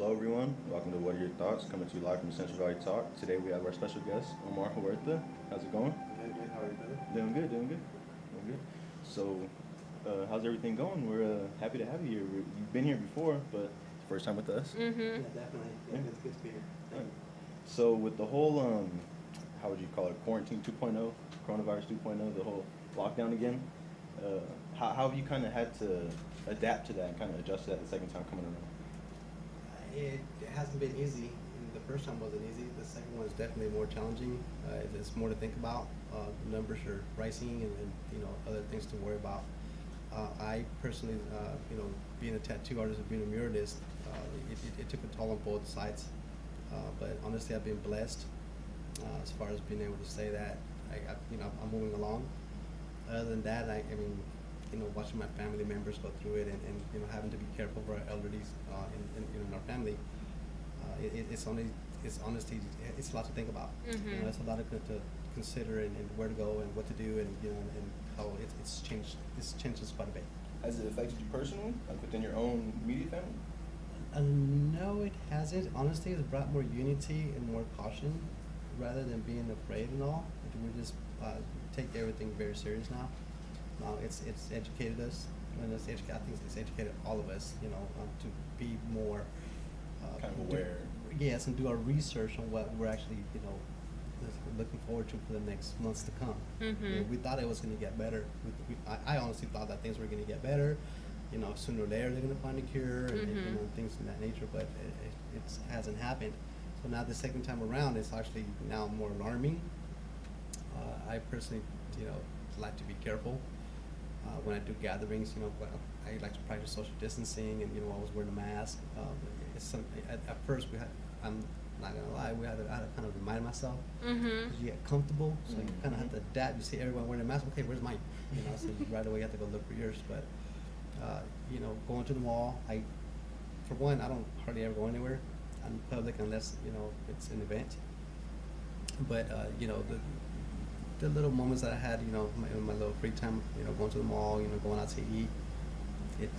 Hello, everyone. Welcome to What Are Your Thoughts? Coming to you live from the Central Valley Talk. Today we have our special guest, Omar Huerta. How's it going? Good. How are you doing? Doing good, doing good, doing good. So, how's everything going? We're happy to have you here. You've been here before, but it's the first time with us. Yeah, Mm-hmm. definitely. Yeah, Yeah. it's good to be here. Right. Thank So, with the whole, how would you call it, quarantine 2.0, coronavirus 2.0, the whole lockdown again, how have you kind of had to adapt to that and kind of adjust to that the second time coming around? It hasn't been easy. The first time wasn't easy. The second one is definitely more challenging. There's more to think about. The numbers are rising, and other things to worry about. I personally, being a tattoo artist and being a muralist, it took a toll on both sides. But honestly, I've been blessed as far as being able to say that I'm moving along. Other than that, I mean, watching my family members go through it, and having to be careful for our elderly in our family. It's honestly, it's a lot to think about. Mm-hmm. It's a lot to consider, and where to go and what to do, and and how it's changed. It's changed us quite a bit. Has it affected you personally, like within your own immediate family? No, it hasn't. Honestly, it's brought more unity and more caution, rather than being afraid and all. We just take everything very serious now. It's educated us, and I think it's educated all of us, to be more Kind of aware. Yes, and do our research on what we're actually, looking forward to for the next months to come. Mm-hmm. We thought it was going to get better. I honestly thought that things were going to get better. Sooner or later they're going to find a cure, and Mm-hmm. things in that nature. But it hasn't happened. So now the second time around, it's actually now more alarming. I personally, like to be careful. When I do gatherings, I like to practice social distancing, and always wearing a mask. At first I'm not gonna lie, I had to kind of remind myself, Mm-hmm. because you get comfortable, so you kind of have Mhm. to adapt. You see everyone wearing a mask, okay, where's mine? So right away you have to go look for yours. But going to the mall, for one, I don't hardly ever go anywhere in public unless it's an event. But the little moments that I had, in my little free time, going to the mall, going out to eat,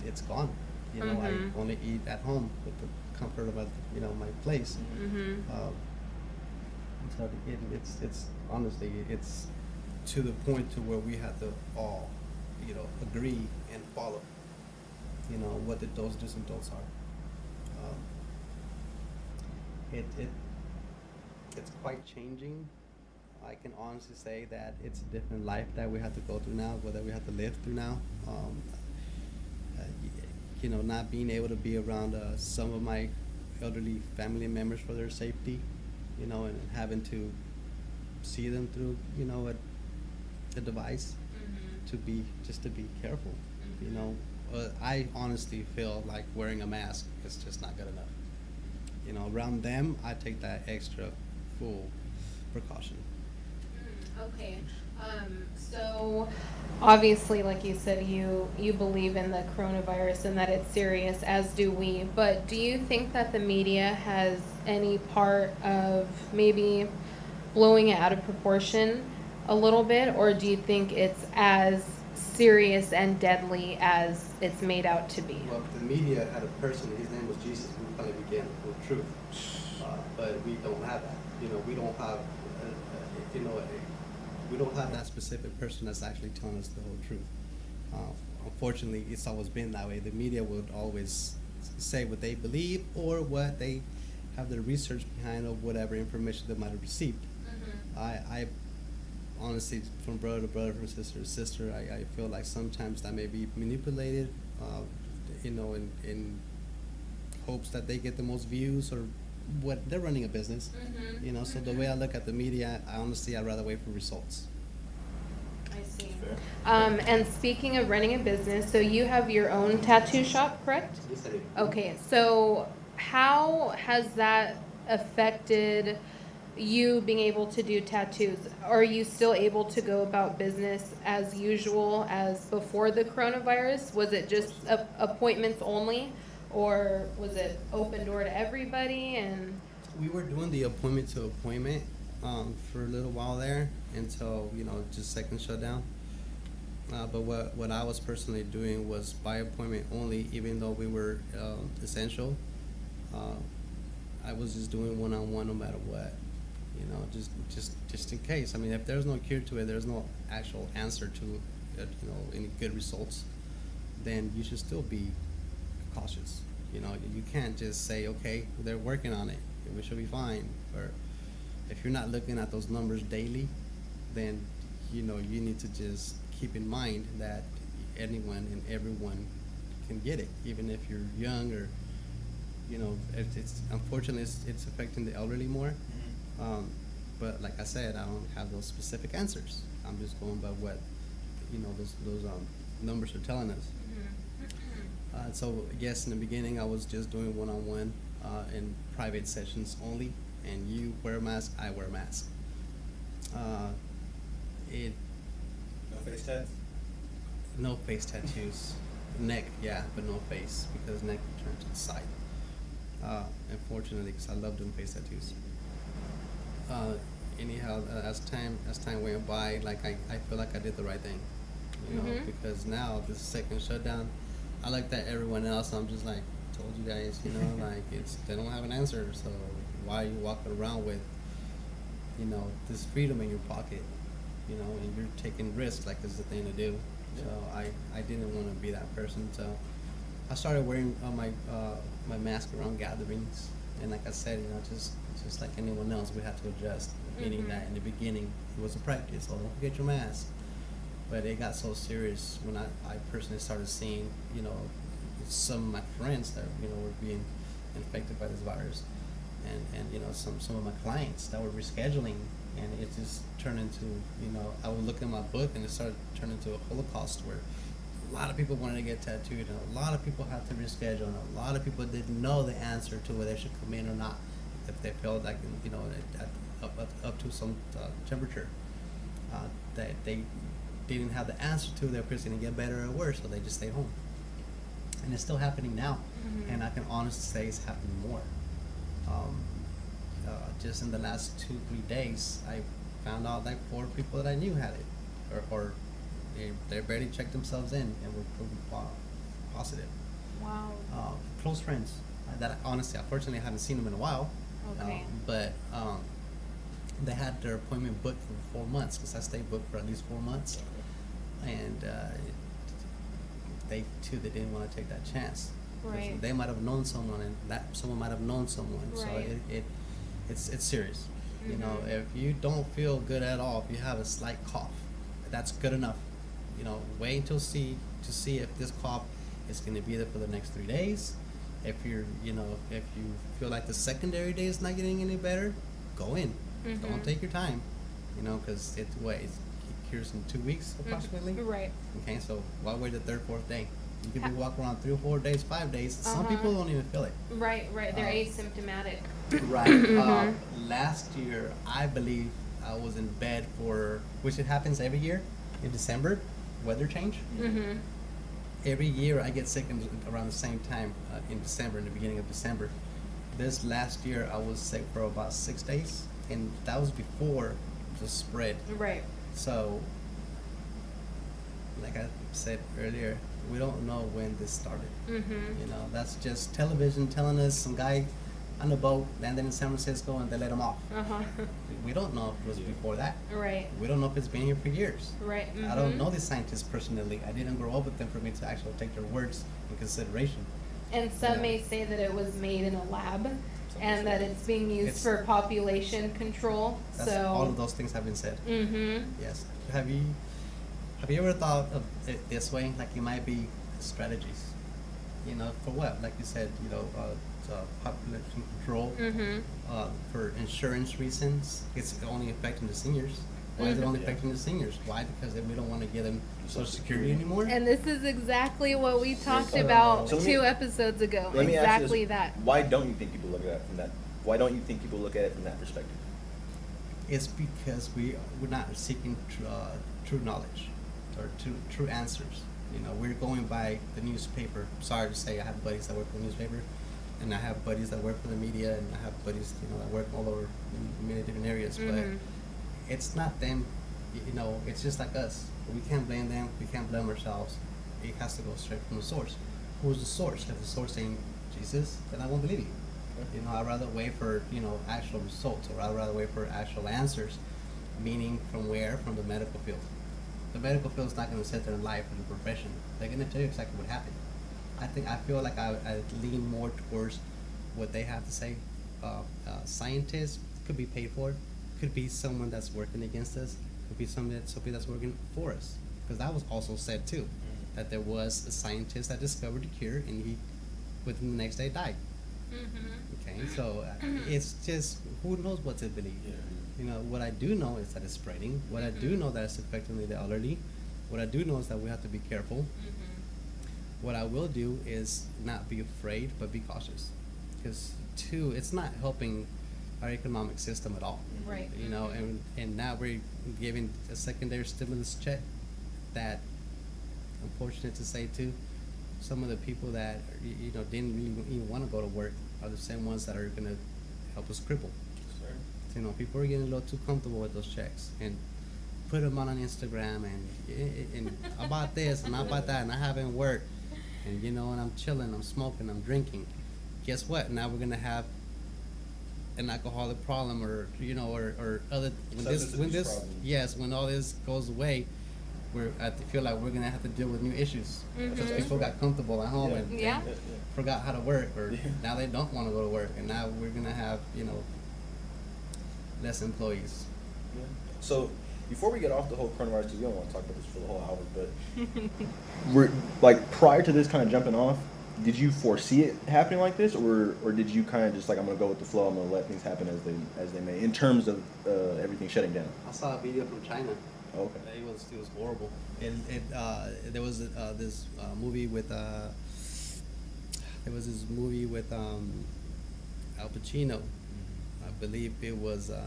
it's gone. I Mhm. only eat at home with the comfort of my place. Mm-hmm. So it's honestly, it's to the point to where we have to all, agree and follow, what the those do's and don'ts are. It's quite changing. I can honestly say that it's a different life that we have to go through now, that we have to live through now. Not being able to be around some of my elderly family members for their safety, and having to see them through, a device Mm-hmm. to be careful. I honestly feel like wearing a mask is just not good enough. Around them, I take that extra full precaution. Okay. So obviously, like you said, you believe in the coronavirus and that it's serious, as do we. But do you think that the media has any part of maybe blowing it out of proportion a little bit, or do you think it's as serious and deadly as it's made out to be? Well, the media had a person, his name was Jesus, who probably began with truth. But we don't have that. We don't have, we don't have that specific person that's actually telling us the whole truth. Unfortunately, it's always been that way. The media would always say what they believe or what they have their research behind, or whatever information they might have received. Mm-hmm. I honestly, from brother to brother, from sister to sister, I feel like sometimes that may be manipulated, in hopes that they get the most views, or what they're running a business. Mm-hmm. So the way I look at the media, I'd rather wait for results. I see. Fair. And speaking of running a business, so you have your own tattoo shop, correct? Yes, I do. Okay, so how has that affected you being able to do tattoos? Are you still able to go about business as usual as before the coronavirus? Was it just appointments only, or was it open door to everybody? And We were doing the appointment to appointment for a little while there until just second shutdown. But what I was personally doing was by appointment only, even though we were essential. I was just doing one-on-one no matter what, you know, just in case. I mean, if there's no cure to it, there's no actual answer to it, you know, any good results, then you should still be cautious. You know, you can't just say, okay, they're working on it, we should be fine. Or if you're not looking at those numbers daily, then, you know, you need to just keep in mind that anyone and everyone can get it, even if you're young or, you know, it's unfortunately it's affecting the elderly more. But like I said, I don't have those specific answers. I'm just going by what, you know, those numbers are telling us. So yes, in the beginning I was just doing one-on-one in private sessions only, and you wear a mask, I wear a mask. It No face tats? No face tattoos. Neck, yeah, but no face, because neck turned to the side. Unfortunately, because I love doing face tattoos. Anyhow, as time went by, like I feel like I did the right thing, you know, because now this second shutdown, I looked at everyone else. I'm just like, told you guys, you know, like they don't have an answer. So why are you walking around with, you know, this freedom in your pocket, you know, and you're taking risks like it's the thing to do. Yeah. So I didn't want to be that person. So I started wearing my mask around gatherings, and like I said, you know, just like anyone else, we had to adjust. Meaning that in the beginning it was a practice. Oh, don't forget your mask. But it got so serious when I personally started seeing, you know, some of my friends that, you know, were being infected by this virus, and you know, some of my clients that were rescheduling, and it just turned into, you know, I would look at my book and it started turning into a Holocaust where a lot of people wanted to get tattooed, and a lot of people had to reschedule, and a lot of people didn't know the answer to whether they should come in or not if they felt like, you know, up to some temperature that they didn't have the answer to. Their person going to get better or worse, so they just stayed home. And it's still happening now, and I can honestly say it's happening more. Just in the last 2-3 days, I found out like 4 people that I knew had it, or they barely checked themselves in and were proven positive. Wow. Close friends that honestly, unfortunately, I haven't seen them in a while. Okay. But they had their appointment booked for 4 months, because I stayed booked for at least 4 months, and they didn't want to take that chance. Right. They might have known someone, and that someone might have known someone. Right. So it's serious. You know, if you don't feel good at all, if you have a slight cough, that's good enough. You know, wait until see if this cough is going to be there for the next 3 days. If you're, you know, if you feel like the secondary day is not getting any better, go in. Don't take your time, you know, because it cures in 2 weeks approximately. Right. Okay, so why wait the 3rd, 4th day? You could be walking around 3 or 4 days, 5 days. Some people don't even feel it. Right. They're asymptomatic. Right. Last year, I believe I was in bed for, which it happens every year in December, weather change. Every year I get sick around the same time in December, in the beginning of December. This last year I was sick for about 6 days, and that was before the spread. Right. So, like I said earlier, we don't know when this started. You know, that's just television telling us some guy on a boat landed in San Francisco and they let him off. We don't know if it was before that. Right. We don't know if it's been here for years. Right. I don't know these scientists personally. I didn't grow up with them for me to actually take their words in consideration. And some Yeah. may say that it was made in a lab, and say that it's being used It's- for population control. That's So. all of those things have been said. Yes. Have you ever thought of it this way? Like it might be strategies. You know, for what? Like you said, you know, population control. For insurance reasons, it's only affecting the seniors. Why is it only affecting the seniors? Why? Because we don't want to give them Social Security anymore. And this is exactly what we talked about So let me- 2 episodes ago. Let me ask you Exactly this. that. Why don't you think people look at it from that? Why don't you think people look at it from that perspective? It's because we're not seeking true knowledge or true answers. You know, we're going by the newspaper. Sorry to say, I have buddies that work for the newspaper, and I have buddies that work for the media, and I have buddies, you know, that work all over in many different areas. But it's not them. You know, it's just like us. We can't blame them. We can't blame ourselves. It has to go straight from the source. Who's the source? If the source ain't Jesus, then I won't believe you. You know, I'd rather wait for, you know, actual results, or I'd rather wait for actual answers. Meaning from where? From the medical field. The medical field is not going to sit there and lie for the profession. They're going to tell you exactly what happened. I feel like I lean more towards what they have to say. Scientists could be paid for it. Could be someone that's working against us. Could be somebody that's working for us. Because that was also said too, that there was a scientist that discovered the cure, and he, within the next day, died. Okay, so it's just, who knows what to believe. You know, what I do know is that it's spreading. What I do know that it's affecting the elderly. What I do know is that we have to be careful. What I will do is not be afraid, but be cautious. Because, two, it's not helping our economic system at all. Right. You know, and now we're giving a secondary stimulus check that, unfortunate to say too, some of the people that, you know, didn't really even want to go to work are the same ones that are going to help us cripple. You know, people are getting a little too comfortable with those checks and put them on Instagram and about this and about that, and I haven't worked, and you know, and I'm chilling, I'm smoking, I'm drinking. Guess what? Now we're gonna have an alcoholic problem, or you know, or other when all this goes away, I feel like we're gonna have to deal with new issues because people got comfortable at home and forgot how to work, or now they don't want to go to work, and now we're gonna have, you know, less employees. So before we get off the whole coronavirus, we don't want to talk about this for the whole hour, but we're like, prior to this kind of jumping off, did you foresee it happening like this, or did you kind of just like, I'm gonna go with the flow, I'm gonna let things happen as they may, in terms of everything shutting down? I saw a video from China. Oh, okay. It was horrible. There was this movie with Al Pacino. I believe it was an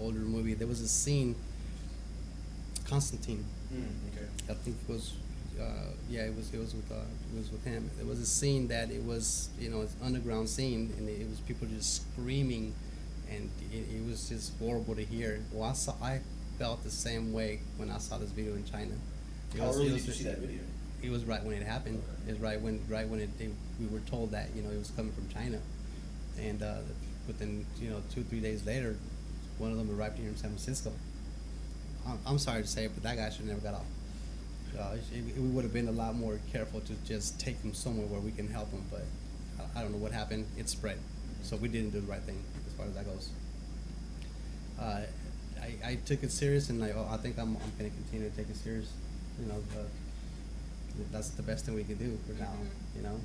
older movie. There was a scene, Constantine. Okay. I think it was it was with him. There was a scene that it was, you know, it's an underground scene, and it was people just screaming, and it was just horrible to hear. Well, I felt the same way when I saw this video in China. How early did you see that video? It was right when it happened. It was right when we were told that, you know, it was coming from China. And within, you know, 2-3 days later, one of them arrived here in San Francisco. I'm sorry to say it, but that guy should have never got off. We would have been a lot more careful to just take him somewhere where we can help him, but I don't know what happened. It spread. So we didn't do the right thing as far as that goes. I took it serious, and I think I'm going to continue to take it serious. You know, that's the best thing we could do for now, you know.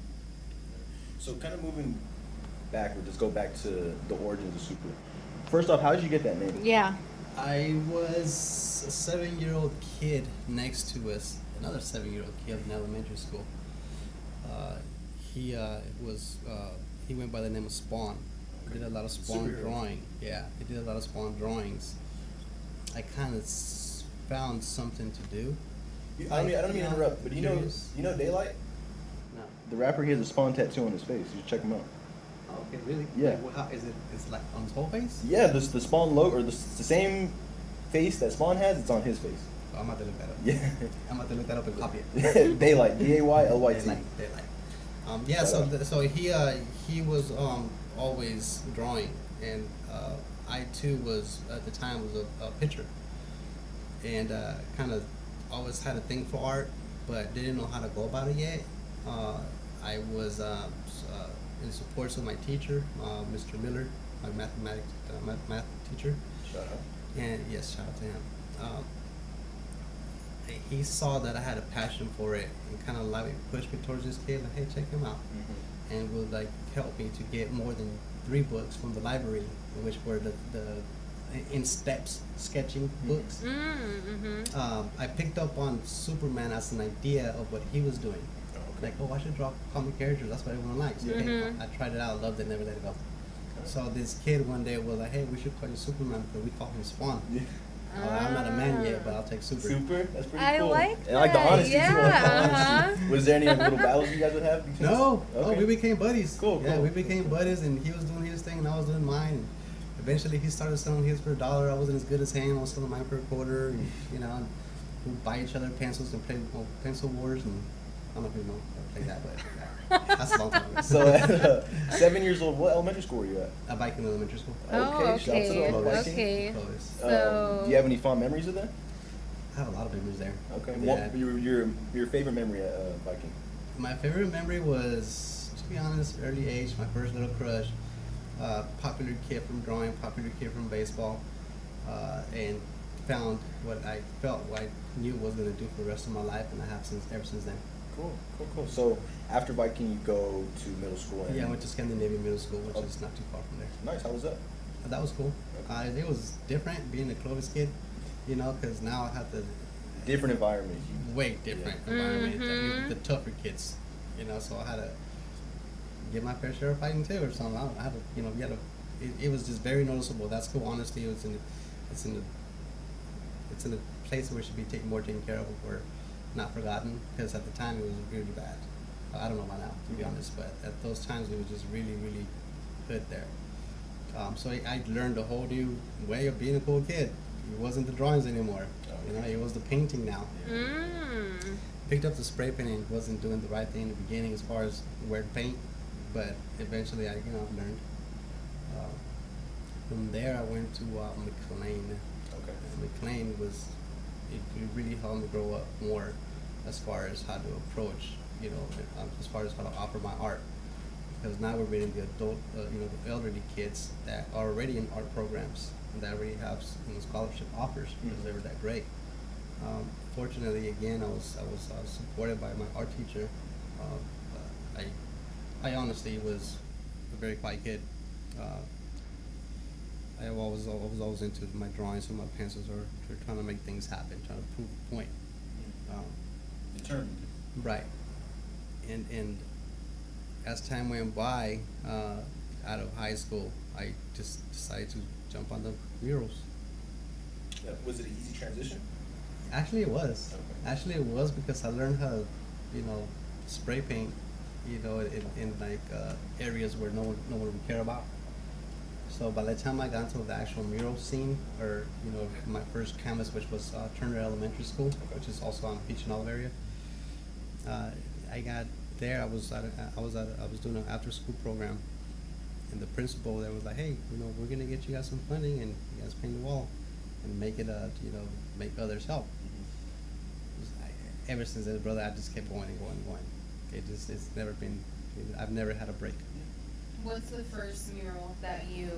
So kind of moving backward, just go back to the origins of Super. First off, how did you get that name? Yeah. I was a 7-year-old kid next to us, another 7-year-old kid in elementary school. He went by the name of Spawn. He did a lot of Spawn drawing. Yeah, he did a lot of Spawn drawings. I kind of found something to do. I don't mean to interrupt, but you know Daylight? No. The rapper, he has a Spawn tattoo on his face. You should check him out. Oh, okay, really? Yeah. Well, how is it? It's like on his whole face? Yeah, the Spawn logo, or the same face that Spawn has, it's on his face. Oh, I'm about to look that up. Yeah. I'm about to look that up and copy it. Daylight, Daylyt. Daylight. Yeah. So he was always drawing, and I too was at the time a pitcher, and kind of always had a thing for art, but didn't know how to go about it yet. I was in support of my teacher, Mr. Miller, my math teacher. Shout out. And yes, shout out to him. He saw that I had a passion for it and kind of like pushed me towards this kid, like, hey, check him out, and would like help me to get more than 3 books from the library, which were the in steps sketching books. I picked up on Superman as an idea of what he was doing. Like, I should draw comic characters. That's what everyone likes. Okay. I tried it out, loved it, never let it go. So this kid one day was like, hey, we should call you Superman because we call him Spawn. I'm not a man yet, but I'll take Super. Super? That's pretty I cool. like And I like the that, honesty too. I like the yeah, honesty. Was there any little battles you guys would have? Between No, okay. we became buddies. Cool. We became buddies, and he was doing his thing, and I was doing mine. And eventually, he started selling his for $1. I wasn't as good as him. I was selling mine for $0.25. And, you know, we'd buy each other pencils and play pencil wars. And I don't know if you know like that, but that's a long time ago. So at 7 years old, what elementary school were you at? A bike in elementary school. Oh, shout out to the okay, Clovis. okay. Clovis. So- Do you have any fond memories of that? I have a lot of memories there. Okay. Yeah. What your favorite memory at biking? My favorite memory was, to be honest, early age, my first little crush, popular kid from drawing, popular kid from baseball, and found what I knew was going to do for the rest of my life, and I have ever since then. Cool. So after biking, you go to middle school. And Yeah, I went to Scandinavian Middle School, which is not too far from there. Nice. How was that? That was cool. It was different being a Clovis kid, you know, because now I have to Different environment. way different Yeah. environment. Mhm. The tougher kids, you know. So I had to get my fair share of fighting too, or something. I had to, you know, it was just very noticeable. That school, honestly, it's in a place where it should be more taken care of, or not forgotten. Because at the time it was really bad. I don't know about now, to be honest, but at those times it was just really, really good there. So I learned a whole new way of being a cool kid. It wasn't the drawings anymore. You know, it was the painting now. Mm. Picked up the spray painting, wasn't doing the right thing in the beginning as far as where to paint, but eventually I've learned. From there I went to McLean. Okay. McLean it really helped me grow up more as far as how to approach, as far as how to offer my art. Because now we're meeting the adult, the elderly kids that are already in art programs and that already have scholarship offers because they were that great. Fortunately, again, I was supported by my art teacher. I honestly was a very quiet kid. I was always into my drawings and my pencils, or trying to make things happen, trying to prove a point. Determined. Right. And as time went by, out of high school, I just decided to jump on the murals. Yeah. Was it an easy transition? Actually, it was. Okay. Actually, it was because I learned how to, spray paint, in like areas where no one would care about. So by the time I got into the actual mural scene, or my first canvas, which was Turner Elementary School, which is also on Peach and Olive area, I got there. I was doing an after school program, and the principal there was like, "Hey, we're gonna get you guys some funding, and you guys paint the wall, and make it make others help." Ever since then, brother, I just kept going and going and going. It's never been. I've never had a break. What's the first mural that you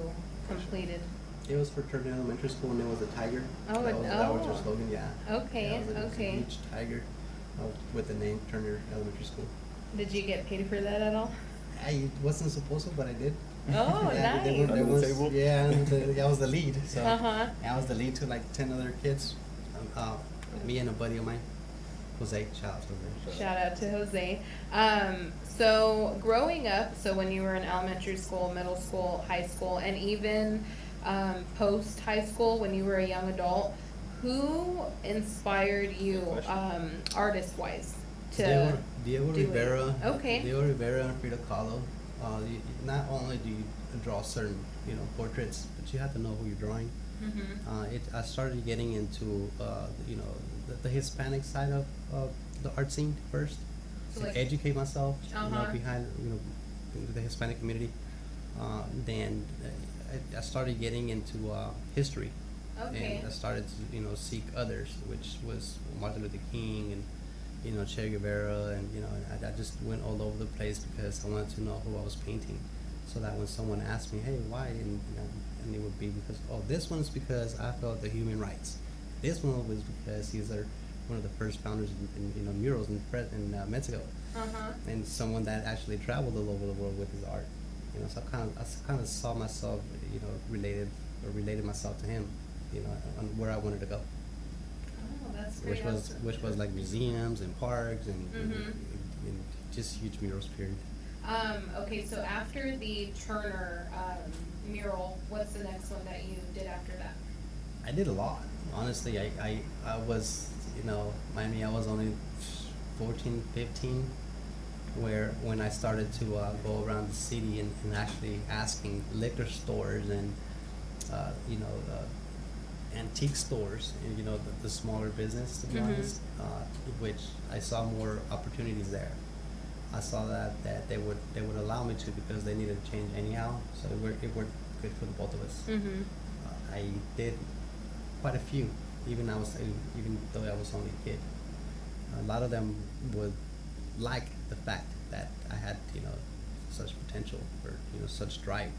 completed? It was for Turner Elementary School, and it was a tiger. Oh, that was their oh. slogan. Yeah. Okay, Yeah, it was a okay. huge tiger with the name Turner Elementary School. Did you get paid for that at all? I wasn't supposed to, but I did. Oh, Yeah, nice. there Under the was, table? yeah, I was the lead. So Uh-huh. I was the lead to like 10 other kids. Me and a buddy of mine, Jose. Shout out to Jose. Shout out to Jose. So growing up, so when you were in elementary school, middle school, high school, and even post high school when you were a young adult, who inspired you artist wise to Diego do it? Rivera. Okay. Diego Rivera and Frida Kahlo. Not only do you draw certain portraits, but you have to know who you're drawing. I started getting into the Hispanic side of the art scene first, So to like- educate myself Uh-huh. behind the Hispanic community. Then I started getting into history, Okay. and I started to seek others, which was Martin Luther King and Che Guevara, and I just went all over the place because I wanted to know who I was painting, so that when someone asked me, "Hey, why?" and it would be because, this one's because I felt the human rights. This one was because he's one of the first founders in murals in Mexico, Uh-huh. and someone that actually traveled all over the world with his art. So I kind of saw myself, related myself to him, on where I wanted to go, Oh, that's great. which was like museums and parks and Mhm. just huge murals. Period. Okay, so after the Turner mural, what's the next one that you did after that? I did a lot. Honestly, I was, I was only 14, 15, when I started to go around the city and actually asking liquor stores and, antique stores and, the smaller business, to be Mhm. honest, which I saw more opportunities there. I saw that they would allow me to because they needed to change anyhow, so it worked good for the both of us. Mhm. I did quite a few, even though I was only a kid. A lot of them would like the fact that I had, such potential or, such drive,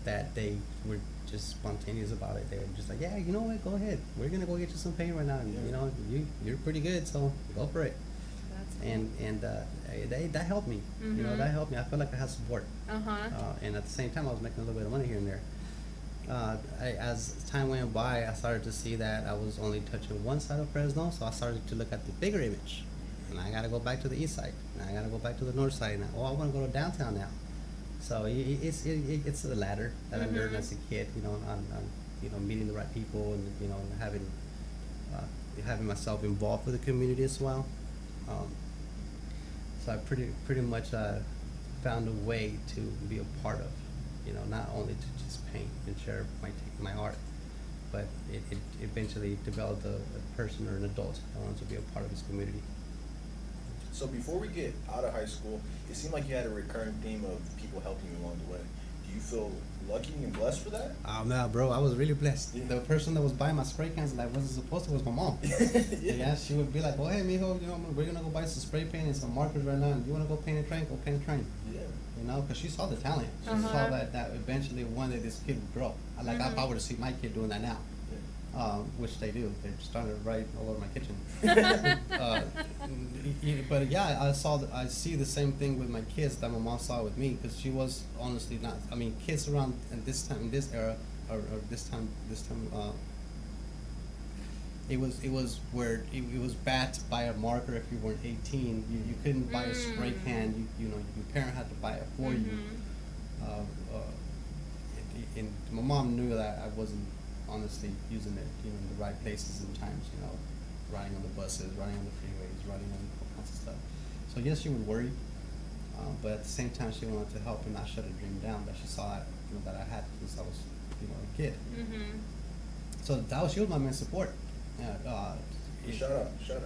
that they were just spontaneous about it. They were just like, yeah, you know what, go ahead. We're gonna go get you some paint right now. And, Yeah. you're pretty good, so go for it. That's cool. And that helped me. Mhm. That helped me. I felt like I had support. Uh-huh. And at the same time, I was making a little bit of money here and there. As time went by, I started to see that I was only touching one side of Fresno, so I started to look at the bigger image. And I gotta go back to the east side. And I gotta go back to the north side now. Oh, I wanna go to downtown now. So it's a ladder that I learned Mhm. as a kid, on meeting the right people and, and having myself involved with the community as well. So I pretty much found a way to be a part of, not only to just paint and share my art, but it eventually developed a person or an adult that wanted to be a part of this community. So before we get out of high school, it seemed like you had a recurring theme of people helping you along the way. Do you feel lucky and blessed for that? No, bro, I was really blessed. Yeah. The person that was buying my spray cans that I wasn't supposed to was my mom. Yeah, she would be like, "Oh, hey, mijo, we're gonna go buy some spray paint and some markers right now. And you wanna go paint a train? Go paint a train." Yeah. Because she saw the talent. She Uh-huh. saw that eventually one day this kid would grow. If I were to see my kid doing that now, which they do. They're starting to write all over my kitchen. But yeah, I see the same thing with my kids that my mom saw with me, because she was honestly not. I mean, kids around in this era, or this time, it was where it was bad to buy a marker if you weren't 18. You couldn't buy a spray can. Your parent had to buy it for you. And my mom knew that I wasn't honestly using it, in the right places and times, riding on the buses, riding on the freeways, riding on all kinds of stuff. So yes, she would worry, but at the same time, she wanted to help and not shut a dream down that she saw, that I had since I was, a kid. Mhm. So she was my main support. Shout out.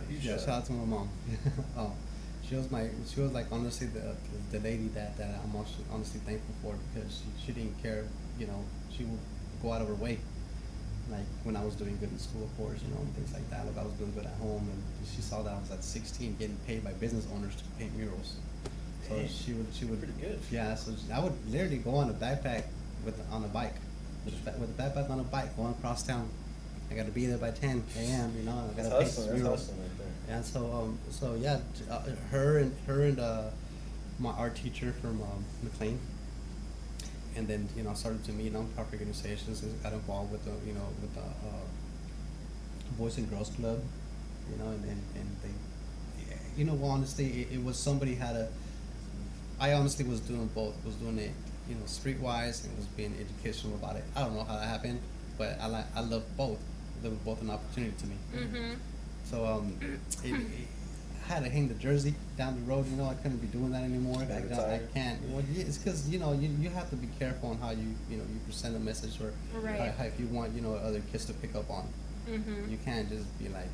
Huge Yeah, shout out to my mom. She was like honestly the lady that I'm honestly thankful for, because she didn't care, she would go out of her way. Like when I was doing good in school, of course, and things like that. Like I was doing good at home, and she saw that I was at 16 getting paid by business owners to paint murals. So Dang, she would pretty good. Yeah, so I would literally go on a backpack on a bike, with a backpack on a bike, going across town. I got to be there by 10 a.m. I got That's to paint hustling. this That's mural. hustling right there. And so yeah, her and my art teacher from McLean, and then I started to meet nonprofit organizations and got involved with the Boys and Girls Club, and they, honestly, it was somebody I honestly was doing both. Was doing it, streetwise, and was being educational about it. I don't know how that happened, but I love both. They were both an opportunity to me. Mhm. So I had to hang the jersey down the road. I couldn't be doing that anymore. Got I retired. can't. Well, yeah, it's because you have to be careful on how you present a message, or Right. how if you want other kids to pick up on. Mhm. You can't just be like,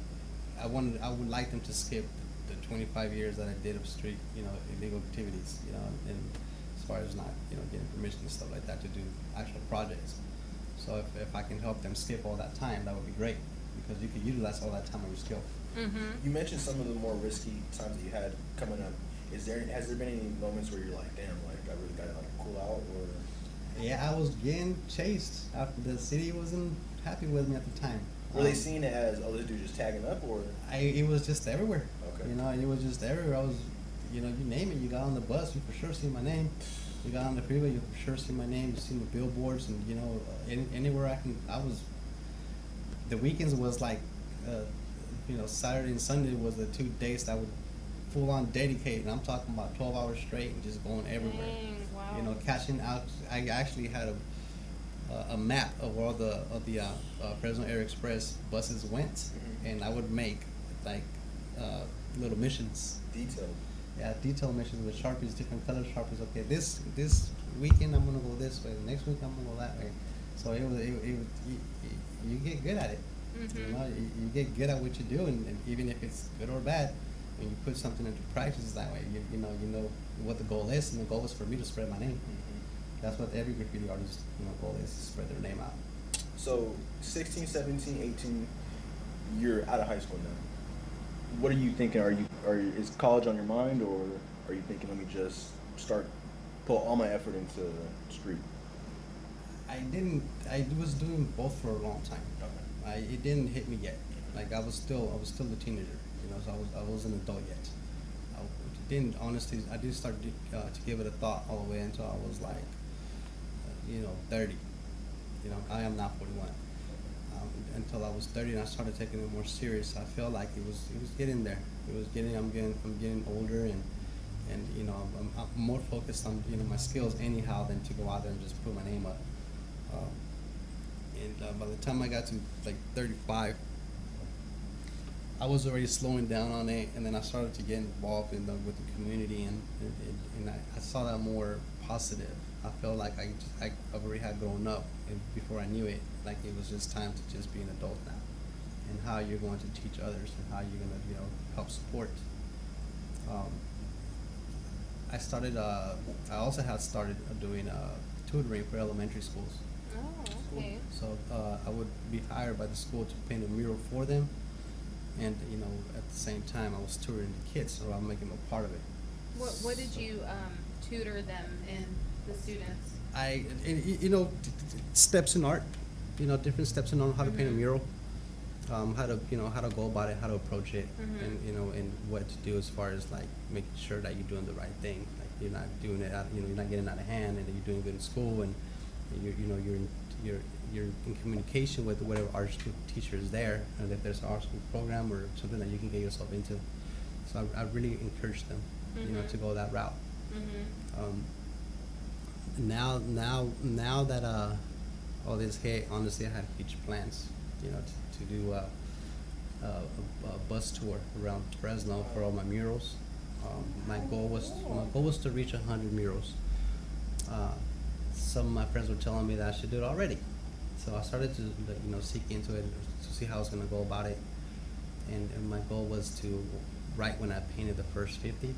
I would like them to skip the 25 years that I did of street illegal activities, and as far as not getting permission and stuff like that to do actual projects. So if I can help them skip all that time, that would be great, because you could utilize all that time on your skill. Mhm. You mentioned some of the more risky times that you had coming up. Has there been any moments where you're like, damn, like I really gotta cool out, or? Yeah, I was getting chased after the city wasn't happy with me at the time. Were they seeing it as, oh, this dude just tagging up, or? It was just everywhere. Okay. It was just everywhere. I was, you name it. You got on the bus, you for sure see my name. You got on the freeway, you for sure see my name. You see the billboards, and anywhere I was. The weekends was like, Saturday and Sunday was the 2 days that I would full on dedicate, and I'm talking about 12 hours straight and just going everywhere. Dang, wow. Catching out. I actually had a map of where all the Fresno Air Express buses went, Mhm. and I would make like little missions. Detailed. Yeah, detailed missions with Sharpies, different color Sharpies. Okay, this weekend I'm gonna go this way. The next week I'm gonna go that way. So you get good at it. You know, you get good at what you do, and even if it's good or bad, when you put something into practice that way, you know what the goal is, and the goal is for me to spread my name. That's what every graffiti artist, goal is, to spread their name out. So 16, 17, 18, you're out of high school now. What are you thinking? Is college on your mind, or are you thinking, let me just put all my effort into street? I was doing both for a long time. It didn't hit me yet. Like I was still a teenager, so I wasn't an adult yet. I didn't start to give it a thought all the way until I was like, 30. I am now 41. Until I was 30, and I started taking it more serious. I felt like it was getting there. I'm getting older, and I'm more focused on my skills anyhow than to go out there and just put my name up. By the time I got to like 35, I was already slowing down on it, and then I started to get involved with the community, and I saw that more positive. I felt like I already had grown up, and before I knew it, like it was just time to just be an adult now, and how you're going to teach others, and how you're going to help support. I also had started doing tutoring for elementary schools. Oh, okay. So I would be hired by the school to paint a mural for them, and at the same time I was tutoring the kids, so I'm making them a part of it. What did you tutor them in, the students? Steps in art, different steps in how to paint a mural, how to go about it, how to approach it, and what to do as far as like making sure that you're doing the right thing, like you're not doing it out, you're not getting out of hand, and you're doing good in school, and you're in communication with whatever art school teacher is there, and if there's an art school program or something that you can get yourself into. So I really encourage them, to go that route. Now that all this hit, honestly, I had huge plans, to do a bus tour around Fresno for all my murals. My goal was to reach 100 murals. Some of my friends were telling me that I should do it already, so I started to seek into it to see how I was going to go about it. And my goal was to, right when I painted the first 50,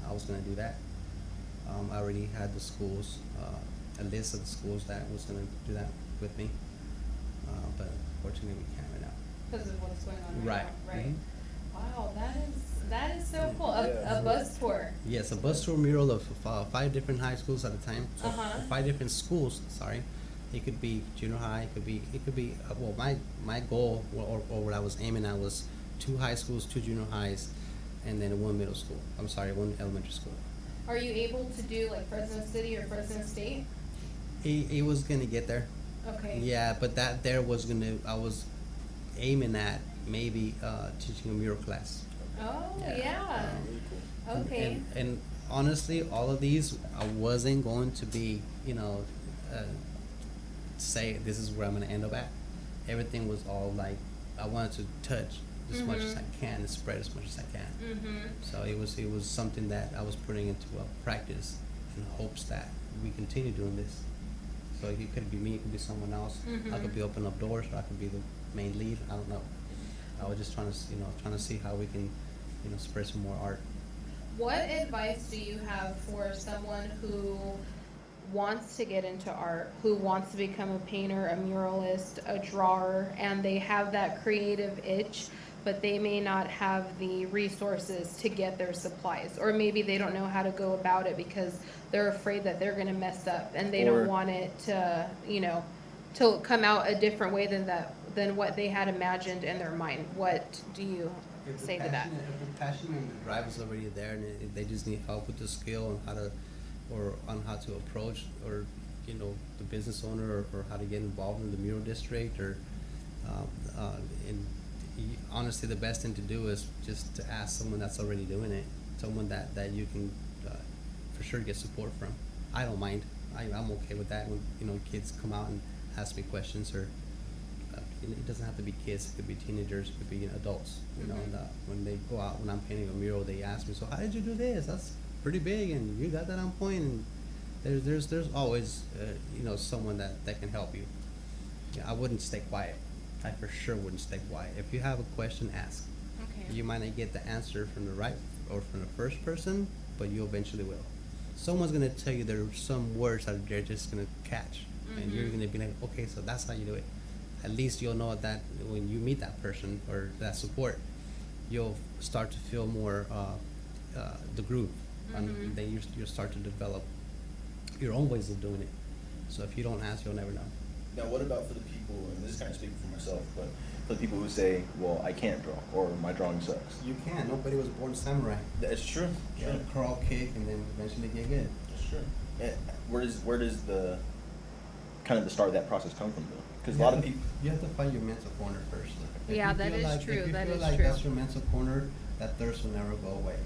I was going to do that. I already had the schools, a list of the schools that was going to do that with me, but unfortunately we can't right now. Because of what's going on Right. now, right? Mm-hmm. Wow, that is so cool. A bus tour. Yes, a bus tour mural of 5 different high schools at a time. So 5 different schools. Sorry, it could be junior high. It could be. Well, my goal or what I was aiming at was 2 high schools, 2 junior highs, and then 1 middle school. 1 elementary school. Are you able to do like Fresno City or Fresno State? It was gonna get there. Okay. Yeah, but I was aiming at maybe teaching a mural class. Oh, yeah. Really cool. Okay. And honestly, all of these, I wasn't going to be, say this is where I'm going to end up at. Everything was all like, I wanted to touch as much as I can and spread as much as I can. So it was something that I was putting into practice in hopes that we continue doing this. So it could be me, it could be someone else. I could be opening up doors, or I could be the main lead. I don't know. I was just trying to see how we can, spread some more art. What advice do you have for someone who wants to get into art, who wants to become a painter, a muralist, a drawer, and they have that creative itch, but they may not have the resources to get their supplies, or maybe they don't know how to go about it because they're afraid that they're going to mess up and they don't want it to, to come out a different way than what they had imagined in their mind. What do you say to that? If the passion and the drive is already there, and they just need help with the skill on how to approach, or the business owner, or how to get involved in the mural district, or honestly, the best thing to do is just to ask someone that's already doing it, someone that you can for sure get support from. I don't mind. I'm okay with that when kids come out and ask me questions, or it doesn't have to be kids. It could be teenagers. It could be adults. And, when they go out, when I'm painting a mural, they ask me, "So how did you do this? That's pretty big, and you got that on point." And there's always someone that can help you. Yeah, I wouldn't stay quiet. I for sure wouldn't stay quiet. If you have a question, ask. Okay. You might not get the answer from the right or from the first person, but you eventually will. Someone's gonna tell you there are some words that they're just gonna catch, and you're gonna be like, okay, so that's how you do it. At least you'll know that when you meet that person or that support, you'll start to feel more the groove, and then you'll start to develop your own ways of doing it. So if you don't ask, you'll never know. Now, what about for the people, and this is kind of speaking for myself, but for the people who say, well, I can't draw, or my drawing sucks? You can. Nobody was born samurai. That's true. You gotta crawl, kick, and then eventually get good. That's true. And where does the kind of the start of that process come from, though? Because a lot of people. You have to find your mental corner first. If Yeah, you that feel is like- true, If you that feel is like true. that's your mental corner, that thirst will never go away.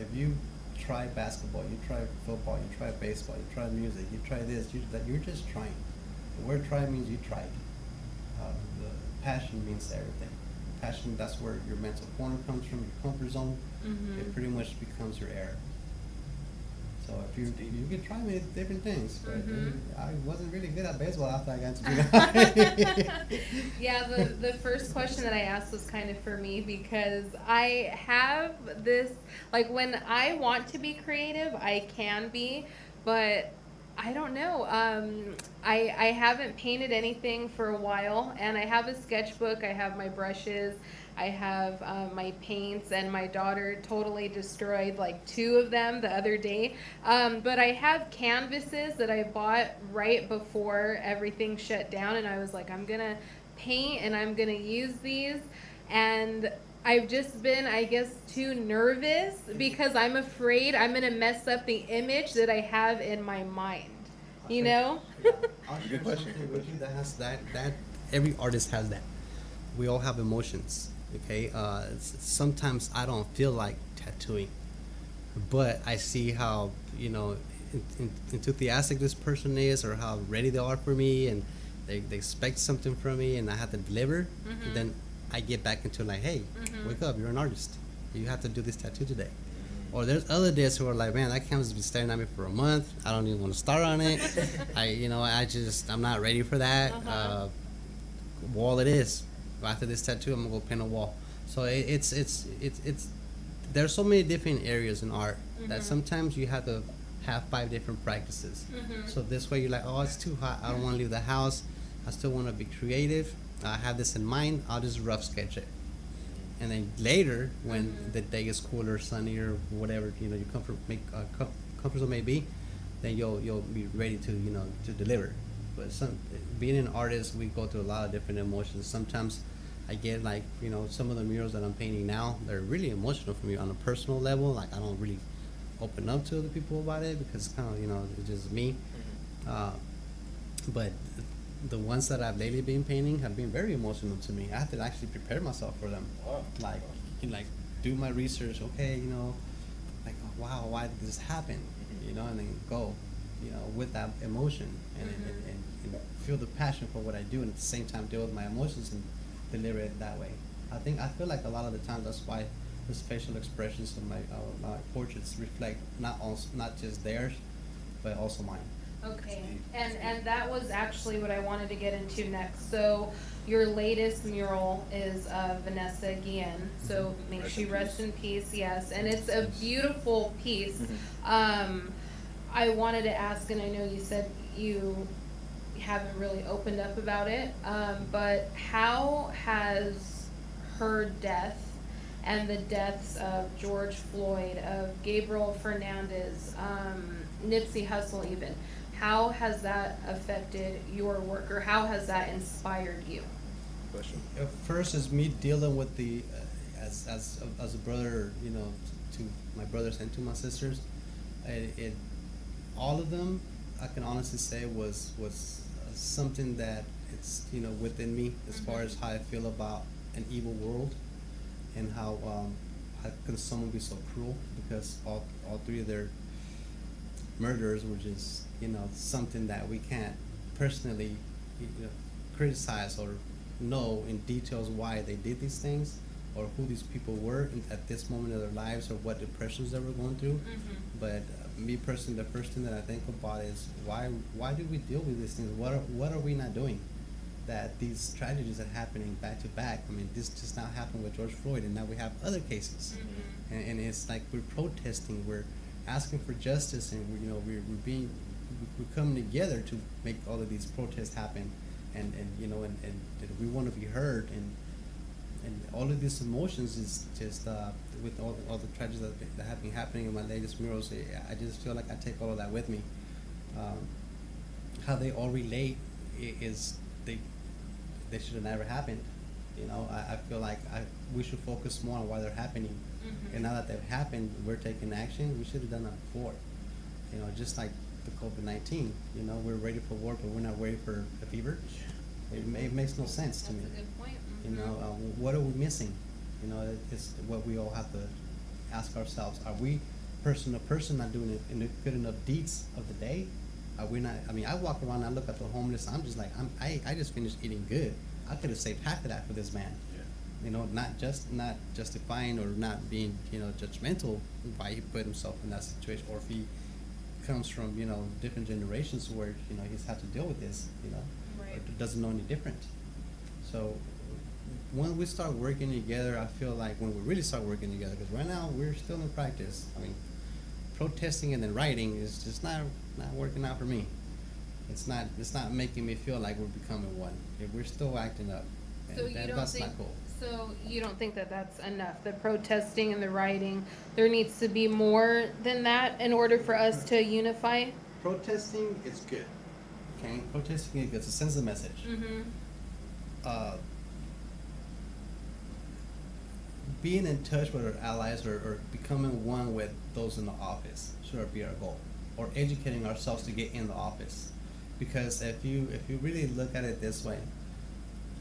If you try basketball, you try football, you try baseball, you try music, you try this, you're just trying. The word try means you tried. The passion means everything. Passion, that's where your mental corner comes from, your comfort zone. It pretty much becomes your air. So if you can try many different things, but I wasn't really good at baseball after I got to junior high. Yeah, the first question that I asked was kind of for me because I have this, like when I want to be creative, I can be, but I don't know. I haven't painted anything for a while, and I have a sketchbook, I have my brushes, I have my paints, and my daughter totally destroyed like 2 of them the other day. But I have canvases that I bought right before everything shut down, and I was like, I'm gonna paint and I'm gonna use these. And I've just been, I guess, too nervous because I'm afraid I'm gonna mess up the image that I have in my mind. You know? I'll Good share question, something good with you that has that every artist has that. We all have emotions, okay? Sometimes I don't feel like tattooing, but I see how, enthusiastic this person is or how ready they are for me, and they expect something from me and I have to deliver. And then I get back into like, hey, wake up, you're an artist. You have to do this tattoo today. Or there's other days who are like, man, that canvas has been staring at me for a month. I don't even want to start on it. I'm not ready for that. Wall it is. After this tattoo, I'm gonna go paint a wall. So it's there's so many different areas in art that sometimes you have to have 5 different practices. So this way you're like, oh, it's too hot. I don't want to leave the house. I still want to be creative. I have this in mind. I'll just rough sketch it. And then later, when the day is cooler, sunnier, whatever your comfort zone may be, then you'll be ready to deliver. But being an artist, we go through a lot of different emotions. Sometimes I get like some of the murals that I'm painting now, they're really emotional for me on a personal level. Like I don't really open up to other people about it because it's kind of it's just me. But the ones that I've lately been painting have been very emotional to me. I have to actually prepare myself for them. Wow. Like do my research. Okay, like oh, wow, why did this happen? And then go, with that emotion and feel the passion for what I do, and at the same time deal with my emotions and deliver it that way. I feel like a lot of the times that's why the facial expressions of my portraits reflect not just theirs, but also mine. Okay, and that was actually what I wanted to get into next. So your latest mural is Vanessa Guillen. So may she rest in peace, yes. And it's a beautiful piece. I wanted to ask, and I know you said you haven't really opened up about it, but how has her death and the deaths of George Floyd, of Gabriel Fernandez, Nipsey Hussle even, how has that affected your work, or how has that inspired you? Question. First is me dealing with the as a brother, to my brothers and to my sisters. It all of them, I can honestly say, was something that it's within me as far as how I feel about an evil world, and how can someone be so cruel, because all 3 of their murders were just something that we can't personally criticize or know in details why they did these things or who these people were at this moment of their lives or what depressions they were going through. But me personally, the first thing that I think about is why do we deal with these things? What are we not doing? that these tragedies are happening back to back. I mean, this just now happened with George Floyd, and now we have other cases, and it's like we're protesting, we're asking for justice, and we're coming together to make all of these protests happen, and we want to be heard, and all of these emotions is just with all the tragedies that have been happening in my latest murals. I just feel like I take all of that with me. How they all relate is they should have never happened. I feel like we should focus more on why they're happening. And now that they've happened, we're taking action. We should have done that before. Just like the COVID-19. We're ready for war, but we're not ready for a fever. It makes no sense to me. That's a good point. What are we missing? It's what we all have to ask ourselves. Are we, person to person, not doing good enough deeds of the day? Are we not? I mean, I walk around and I look at the homeless. I'm just like, I just finished eating good. I could have saved half of that for this man. Not justifying or not being, judgmental why he put himself in that situation, or if he comes from, different generations where, he's had to deal with this, Right. or doesn't know any different. So when we start working together, I feel like when we really start working together, because right now we're still in practice. I mean, protesting and then writing is just not working out for me. It's not making me feel like we're becoming one. We're still acting up, and So you don't that's think? not cool. So you don't think that that's enough? The protesting and the rioting. There needs to be more than that in order for us to unify. Protesting is good. Okay, protesting is good. It sends a message. Being in touch with our allies or becoming one with those in the office should be our goal, or educating ourselves to get in the office. Because if you really look at it this way,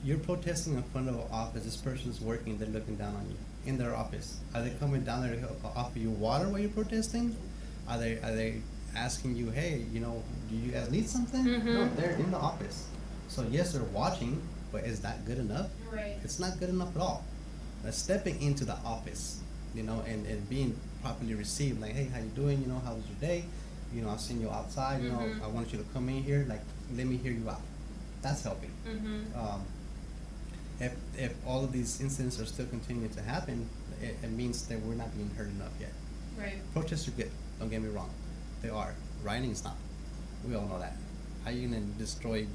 you're protesting in front of an office. This person's working. They're looking down on you in their office. Are they coming down there to offer you water while you're protesting? Are they asking you, hey, do you guys need something? No, they're in the office. So yes, they're watching, but is that good enough? Right. It's not good enough at all. Stepping into the office, and being properly received, like, hey, how you doing? How was your day? I've seen you outside. I want you to come in here. Like, let me hear you out. That's helping. If all of these incidents are still continuing to happen, it means that we're not being heard enough yet. Right. Protests are good. Don't get me wrong. They are. Rioting is not. We all know that. How are you gonna destroy,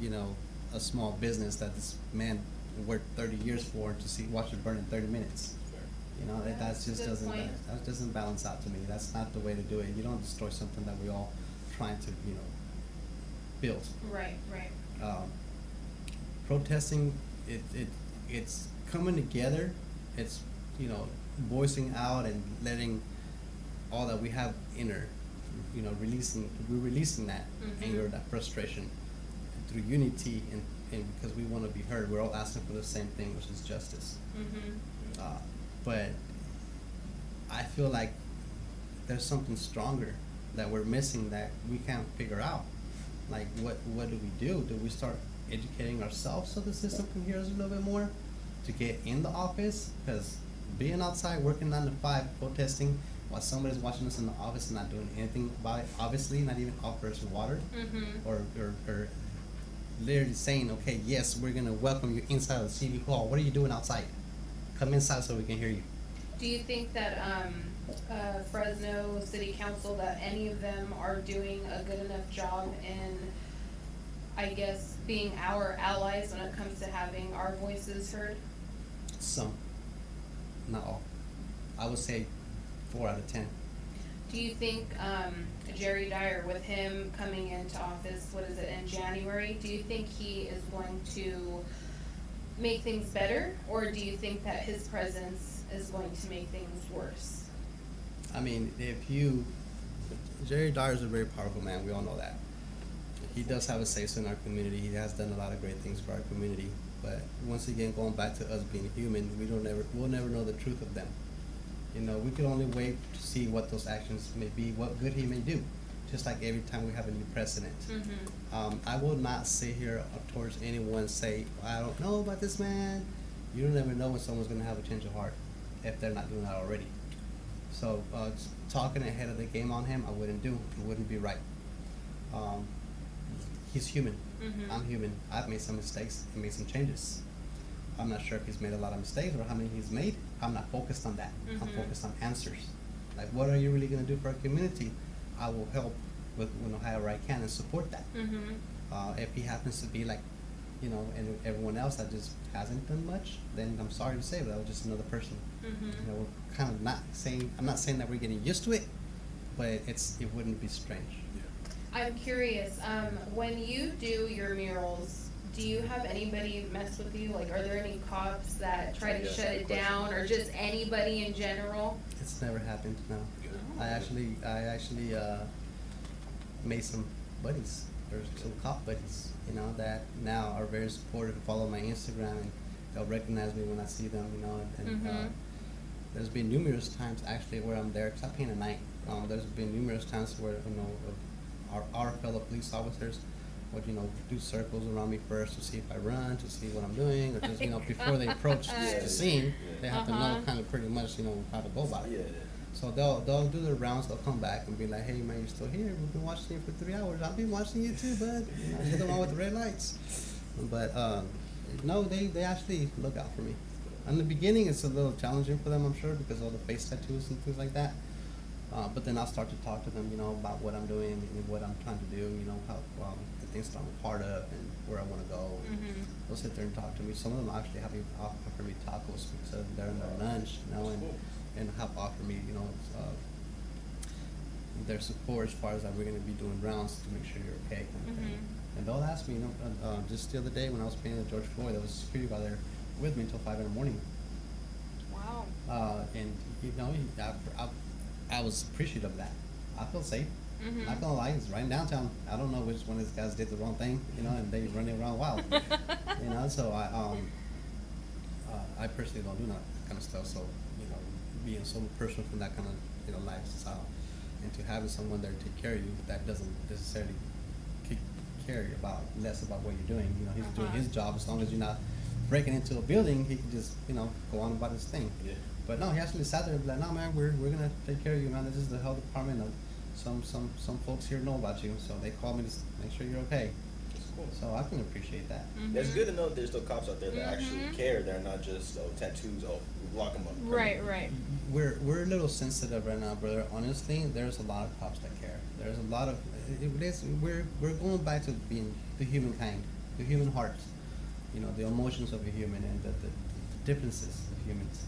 a small business that this man worked 30 years for to watch it burn in 30 minutes? That just doesn't balance out to me. That's not the way to do it. You don't destroy something that we all trying to, build. Right. Protesting, it's coming together. It's voicing out and letting all that we have inner, we're releasing that anger, that frustration through unity, and because we want to be heard. We're all asking for the same thing, which is justice. But I feel like there's something stronger that we're missing that we can't figure out. Like, what do we do? Do we start educating ourselves so the system can hear us a little bit more to get in the office? Because being outside, working 9 to 5, protesting while somebody's watching us in the office and not doing anything about it, obviously not even offer us water, or literally saying, okay, yes, we're gonna welcome you inside of the city hall. What are you doing outside? Come inside so we can hear you. Do you think that Fresno City Council, that any of them are doing a good enough job in, I guess, being our allies when it comes to having our voices heard? Some, not all. I would say 4 out of 10. Do you think Jerry Dyer, with him coming into office, in January, do you think he is going to make things better, or do you think that his presence is going to make things worse? I mean, Jerry Dyer is a very powerful man. We all know that. He does have a say-so in our community. He has done a lot of great things for our community. But once again, going back to us being human, we'll never know the truth of them. We can only wait to see what those actions may be, what good he may do. Just like every time we have a new precedent. I will not sit here towards anyone and say, I don't know about this man. You don't ever know when someone's going to have a change of heart if they're not doing that already. So talking ahead of the game on him, I wouldn't do. It wouldn't be right. he's human. Mhm. I'm human. I've made some mistakes and made some changes. I'm not sure if he's made a lot of mistakes or how many he's made. I'm not focused on that. I'm Mhm. focused on answers. Like, what are you really going to do for our community? I will help with, however I can and support that. Mhm. If he happens to be like, and everyone else that just hasn't done much, then I'm sorry to say, but that was just another person. Mhm. We're kind of not saying, I'm not saying that we're getting used to it, but it wouldn't be strange. I'm curious, when you do your murals, do you have anybody mess with you? Like, are there any cops that try to Yeah, shut it good question. down, or just anybody in general? It's never happened, no. Oh. I actually made some buddies. There's some cop buddies, that now are very supportive and follow my Instagram, and they'll recognize me when I see them, and Mhm. there's been numerous times actually where I'm there, 'cause I paint at night. There's been numerous times where, our fellow police officers would, do circles around me first to see if I run, to see what I'm doing, or just, before they approach Yeah, the scene, yeah. they have to Uh-huh. know kind of pretty much, how to go about it. Yeah. So they'll do their rounds. They'll come back and be like, "Hey man, you're still here. We've been watching you for 3 hours. I've been watching you too, bud. You're the one with the red lights." But no, they actually look out for me. In the beginning, it's a little challenging for them, I'm sure, because of all the face tattoos and things like that. But then I'll start to talk to them, about what I'm doing and what I'm trying to do. How the things that I'm a part of and where I want to go. Mhm. They'll sit there and talk to me. Some of them actually have offered me tacos because they're in their lunch, and have offered me, their support as far as that we're going to be doing rounds to make sure you're okay, kind of thing. Mhm. And they'll ask me, just the other day when I was painting George Floyd, there was a security guy there with me until 5 in the morning. Wow. And I was appreciative of that. I feel safe. Mhm. Not gonna lie, it's right in downtown. I don't know which one of these guys did the wrong thing, and they running around wild. So I personally don't do that kind of stuff. So being so personal from that kind of lifestyle, and to having someone there to take care of you, that doesn't necessarily care less about what you're doing. He's doing his job. As long as you're not breaking into a building, he can just go on about his thing. Yeah. But no, he actually sat there and be like, "No man, we're gonna take care of you, man. This is the health department. Some folks here know about you, so they called me to make sure you're okay." That's cool. So I can appreciate that. Mhm. It's good to know that there's still cops out there that actually Mhm. care. They're not just tattoos. Lock them up. Right, right. We're a little sensitive right now, brother. Honestly, there's a lot of cops that care. There's a lot of we're going back to being the humankind, the human heart. The emotions of a human and the differences of humans.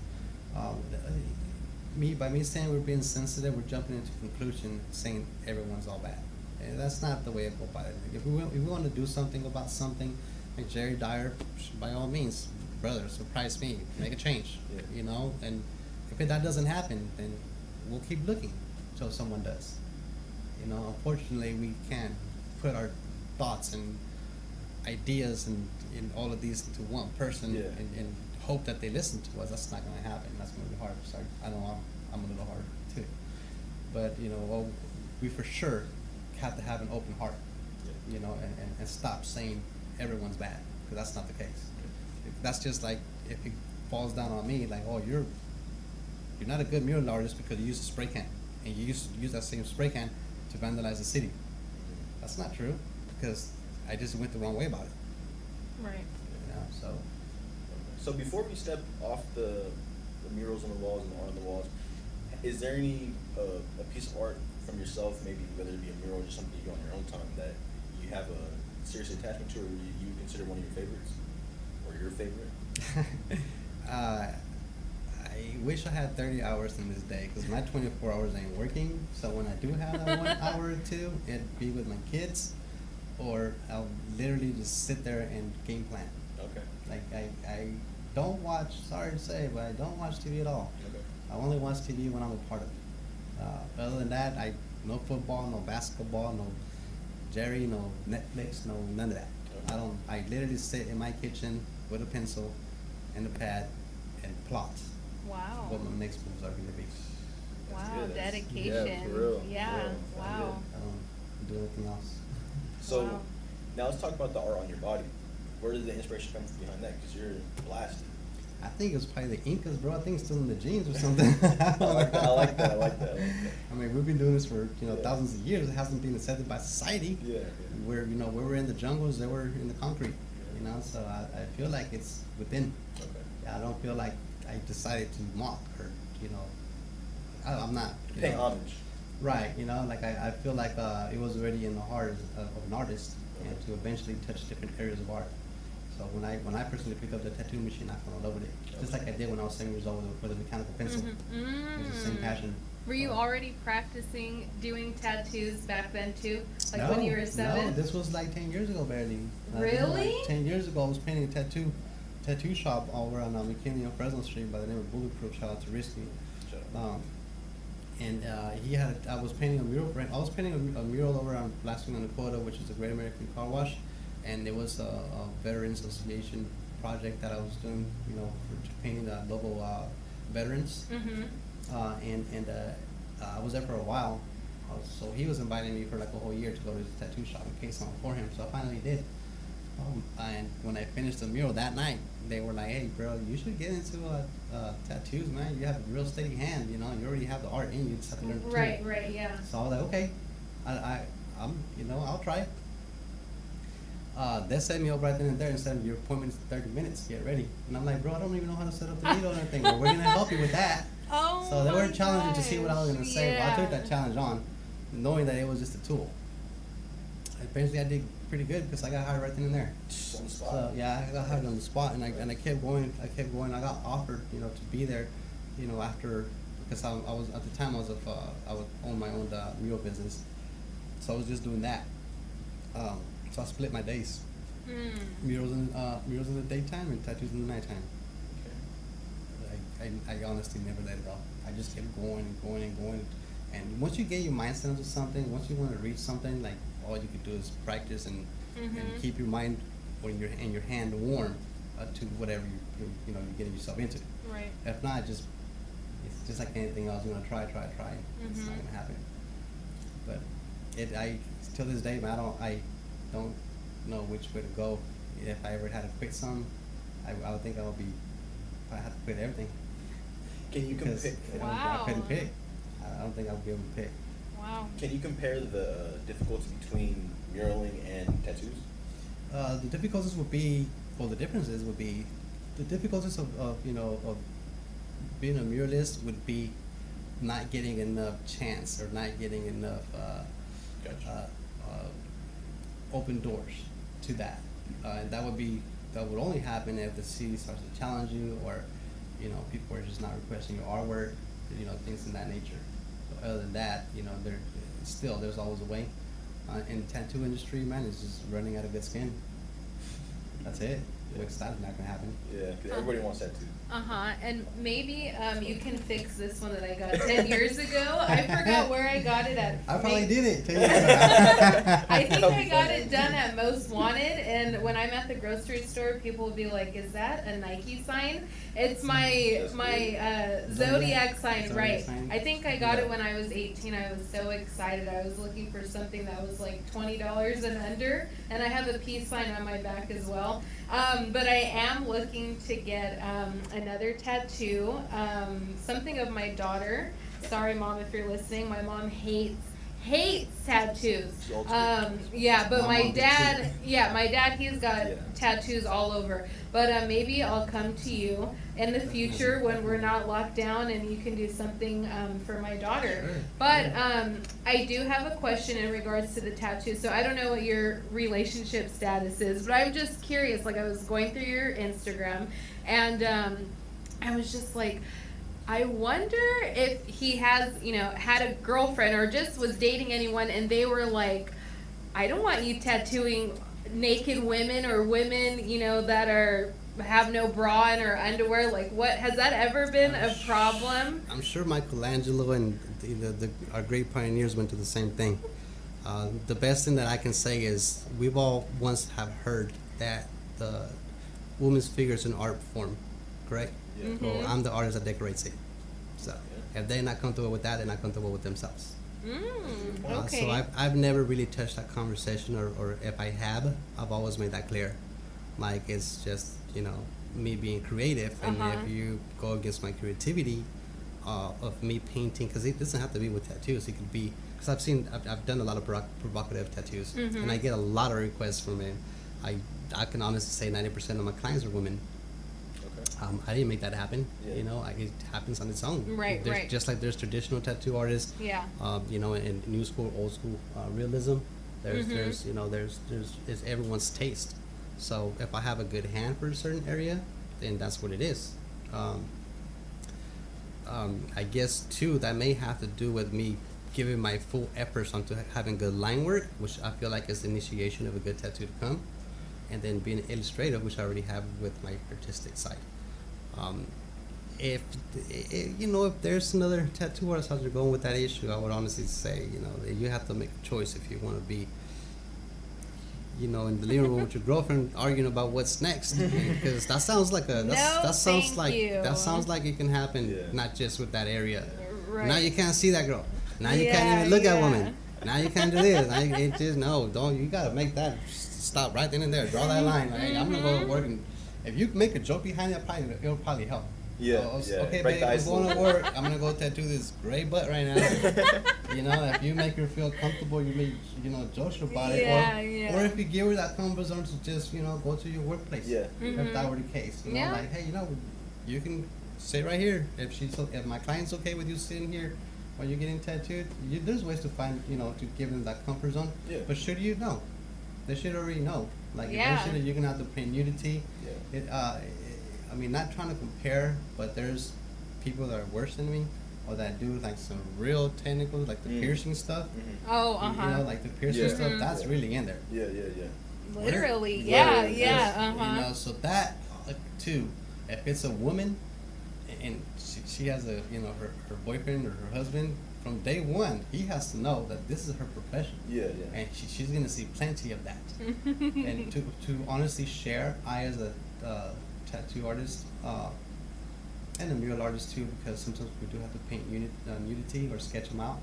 By me saying we're being sensitive, we're jumping into conclusion saying everyone's all bad. And that's not the way I go about it. If we want to do something about something, like Jerry Dyer, by all means, brother, surprise me, make a change. Yeah. And if that doesn't happen, then we'll keep looking until someone does. Unfortunately, we can't put our thoughts and ideas and in all of these into one person Yeah. and hope that they listen to us. That's not going to happen. That's going to be hard. So I know I'm a little hard too. But we for sure have to have an open heart. Yeah. And stop saying everyone's bad, because that's not the case. That's just like if it falls down on me, like, oh, you're not a good mural artist because you use a spray can and you use that same spray can to vandalize the city. That's not true, because I just went the wrong way about it. Right. So before we step off the murals on the walls and the art on the walls, is there any a piece of art from yourself, maybe whether it be a mural or just something you do on your own time, that you have a serious attachment to, or you consider one of your favorites, or your favorite? I wish I had 30 hours in this day, because my 24 hours ain't working. So when I do have that 1 hour or two, it'd be with my kids, or I'll literally just sit there and game plan. Okay. Like I don't watch, sorry to say, but I don't watch TV at all. Okay. I only watch TV when I'm a part of it. Other than that, no football, no basketball, no Jerry, no Netflix, no none of that. Okay. I literally sit in my kitchen with a pencil and a pad and plot Wow. what my next moves are going to be. Wow, good. That's- dedication. yeah, for real, Yeah, for real. wow. I don't do anything else. So Wow. now let's talk about the art on your body. Where does the inspiration come from behind that? Because you're blasted. I think it was probably the Incas, bro. I think it's still in the genes or something. I like that. I like that. I like that. I mean, we've been doing this for Yeah. thousands of years. It hasn't been accepted by society. Yeah. Where we were in the jungles, they were in the concrete. So I feel like it's within. Okay. I don't feel like I decided to mock or I'm not Paying homage. right. Like I feel like it was already in the heart of an artist, and to eventually touch different areas of art. So when I personally picked up the tattoo machine, I fell in love with it, just like I did when I was 7 years old with a mechanical pencil. It was the same passion. Were you already practicing doing tattoos back then too? Like when you were 7? No, this was like 10 years ago, barely. Really? This was like 10 years ago, I was painting a tattoo shop over on McKinley on Fresno Street by the name of Bulletproof. Shout out to Risky. And I was painting a mural. I was painting a mural over on Last Week on the Quota, which is a Great American Car Wash, and it was a Veterans Association project that I was doing, for painting the local veterans. Mm-hmm. I was there for a while, so he was inviting me for like a whole year to go to his tattoo shop and paint something for him. So I finally did. And when I finished the mural that night, they were like, "Hey, bro, you should get into tattoos, man. You have a real steady hand. You already have the art in you. You just have to learn the tool." Right, yeah. So I was like, "Okay, I'll try." They set me up right then and there and said, "Your appointment is 30 minutes. Get ready." And I'm like, "Bro, I don't even know how to set up the needle and everything. But we're gonna help you with that." Oh, So they were my challenging to see what I was gonna gosh, say. But I took yeah. that challenge on, knowing that it was just a tool. Eventually, I did pretty good because I got hired right then and there. On the spot. So yeah, I got hired on the spot, and I kept going. I got offered, to be there, after, because I was at the time I was own my own mural business, so I was just doing that. So I split my days. Murals in the daytime and tattoos in the nighttime. I honestly never let it off. I just kept going and going and going. And once you get your mind set into something, once you want to reach something, like all you can do is practice and keep your mind and your hand warm to whatever you're getting yourself into. Right. If not, it's just like anything else. You're gonna try. It's not gonna happen. But till this day, man, I don't know which way to go. If I ever had to quit some, I would think I had to quit everything. Can you Because compare? Wow. I couldn't pick. I don't think I would be able to pick. Wow. Can you compare the difficulty between muraling and tattoos? The difficulties would be, the differences would be, the difficulties of being a muralist would be not getting enough chance or not getting enough Gotcha. open doors to that. And that would only happen if the city starts to challenge you, or people are just not requesting your artwork, things in that nature. So other than that, there's always a way. In the tattoo industry, man, it's just running out of good skin. That's it. That's not gonna happen. Yeah, because everybody wants tattoos. And maybe you can fix this one that I got 10 years ago. I forgot where I got it at. I probably did it 10 years ago. I think I got it done at Most Wanted, and when I'm at the grocery store, people will be like, "Is that a Nike sign?" It's my Zodiac sign, Zodiac right? sign? I think I got it when I was 18. I was so excited. I was looking for something that was like $20 and under, and I have a peace sign on my back as well. But I am looking to get another tattoo, something of my daughter. Sorry, Mom, if you're listening. My mom hates tattoos. Yeah, but my dad, he's got tattoos all over. But maybe I'll come to you in the future when we're not locked down, and you can do something for my daughter. Sure. But I do have a question in regards to the tattoo. So I don't know what your relationship status is, but I'm just curious. Like, I was going through your Instagram, and I was just like, I wonder if he has, had a girlfriend or just was dating anyone, and they were like, "I don't want you tattooing naked women or women, that have no bra in or underwear." Like, what has that ever been a problem? I'm sure Michelangelo and our great pioneers went through the same thing. The best thing that I can say is we've all once have heard that the woman's figure is an art form, correct? Yeah. Well, I'm the artist that decorates it. So if they're not comfortable with that, they're not comfortable with themselves. Okay. So I've never really touched that conversation, or if I have, I've always made that clear. Like, it's just, me being creative, and Uh-huh. if you go against my creativity of me painting, because it doesn't have to be with tattoos. It could be, because I've done a lot of provocative tattoos, Mhm. and I get a lot of requests from it. I can honestly say 90% of my clients are women. Okay. I didn't make that happen. Yeah. You know, it happens on its own. Right, There's, right. Just like there's traditional tattoo artists. Yeah. You know, in new school, old school realism. There's Mhm. there's you know there's it's everyone's taste. So if I have a good hand for a certain area, then that's what it is. I guess too that may have to do with me giving my full efforts onto having good line work, which I feel like is the initiation of a good tattoo to come, and then being illustrative, which I already have with my artistic side. If you know, if there's another tattoo artist out there going with that issue, I would honestly say, you know, that you have to make a choice if you want to be, you know, in the living room with your girlfriend arguing about what's next, because that sounds like No, thank you. that sounds like it can happen, Yeah. not just with that area. Right. Now you can't see that girl. Now you Yeah, can't even look at yeah. women. Now you can't do this. Now it just no, don't. You gotta make that stop right then and there. Draw that line. Like, I'm gonna go to work, and if you make a joke behind it, it'll probably help. Yeah, yeah. Okay, Break babe, the I'm ice a going to little. work. I'm gonna go tattoo this gray butt right now. You know, if you make her feel comfortable, you make, you know, jokes about it, Yeah, or yeah. or if you give her that comfort zone to just, you know, go to your workplace. Yeah. If that were the case, you know, Yeah. like, hey, you know, you can sit right here. If my client's okay with you sitting here while you're getting tattooed, there's ways to find, you know, to give them that comfort zone. Yeah. But should you know? They should already know. Like, Yeah. eventually you're gonna have to paint nudity. Yeah. I mean, not trying to compare, but there's people that are worse than me, or that do like some real technical, like the piercing stuff. Oh, You uh-huh. know, like the piercing Yeah. stuff. That's really in there. Yeah, yeah, yeah. Literally, Yeah, yeah, yes. yeah, You uh-huh. know, so that too. If it's a woman, and she has a, you know, her boyfriend or her husband, from day one, he has to know that this is her profession. Yeah, yeah. And she's gonna see plenty of that. And to honestly share, I as a tattoo artist and a mural artist too, because sometimes we do have to paint nudity or sketch them out.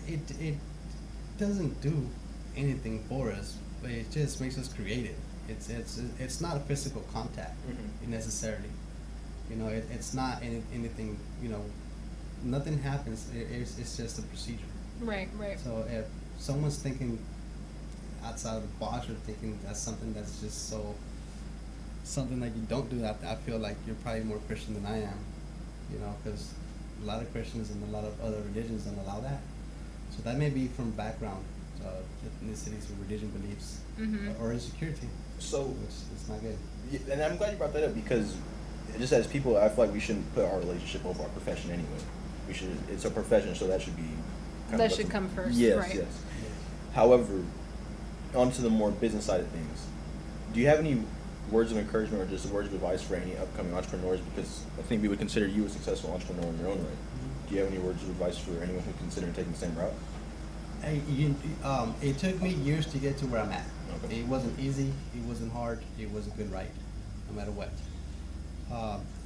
It doesn't do anything for us, but it just makes us creative. It's not a physical contact necessarily. You know, it's not anything. You know, nothing happens. It's just a procedure. Right, right. So if someone's thinking outside of the box, or thinking that's something that's just something that you don't do, that I feel like you're probably more Christian than I am. You know, because a lot of Christians and a lot of other religions don't allow that. So that may be from background, ethnicities or religion beliefs, or insecurity. So, Which it's not good. yeah, and I'm glad you brought that up, because just as people, I feel like we shouldn't put our relationship over our profession anyway. It's a profession, so that should be kind That of should come first, Yes, right. yes. However, onto the more business side of things, do you have any words of encouragement or just words of advice for any upcoming entrepreneurs? Because I think we would consider you a successful entrepreneur in your own right. Do you have any words of advice for anyone who's considering taking the same route? It took me years to get to where I'm at. Okay. It wasn't easy. It wasn't hard. It was a good ride, no matter what.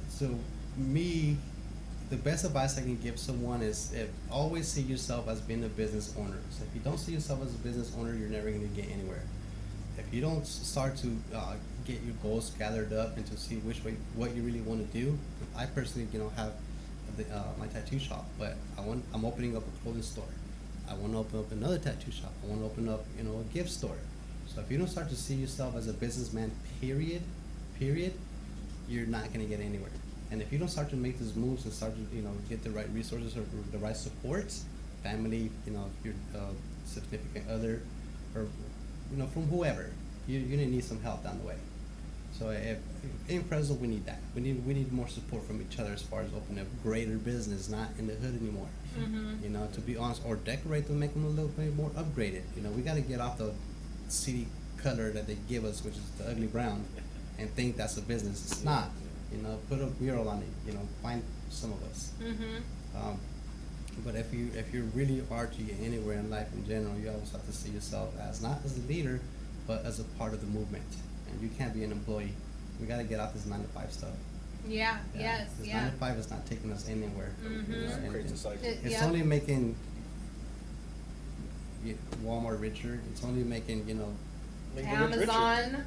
So me, the best advice I can give someone is, always see yourself as being a business owner. So if you don't see yourself as a business owner, you're never going to get anywhere. If you don't start to get your goals gathered up and to see what you really want to do, I personally, you know, have my tattoo shop, but I'm opening up a clothing store. I want to open up another tattoo shop. I want to open up, you know, a gift store. So if you don't start to see yourself as a businessman, period, you're not going to get anywhere. And if you don't start to make those moves and start to, you know, get the right resources or the right supports, family, you know, your significant other, or, you know, from whoever, you're going to need some help down the way. So in Fresno, we need that. We need more support from each other as far as opening up greater business, not in the hood anymore. You know, to be honest, or decorate them, make them a little bit more upgraded. You know, we got to get off the city color that they give us, which is the ugly brown, and think that's a business. It's not. You know, put a mural on it. You know, find some of us. But if you really are to get anywhere in life in general, you always have to see yourself as not as a leader, but as a part of the movement. And you can't be an employee. We got to get off this 9-to-5 stuff. Yeah, yes, This yeah. 9-to-5 is not taking us anywhere. You know, and Creates a cycle. it's Yeah. only making Walmart richer. It's only making, you know, Make the rich richer. Amazon.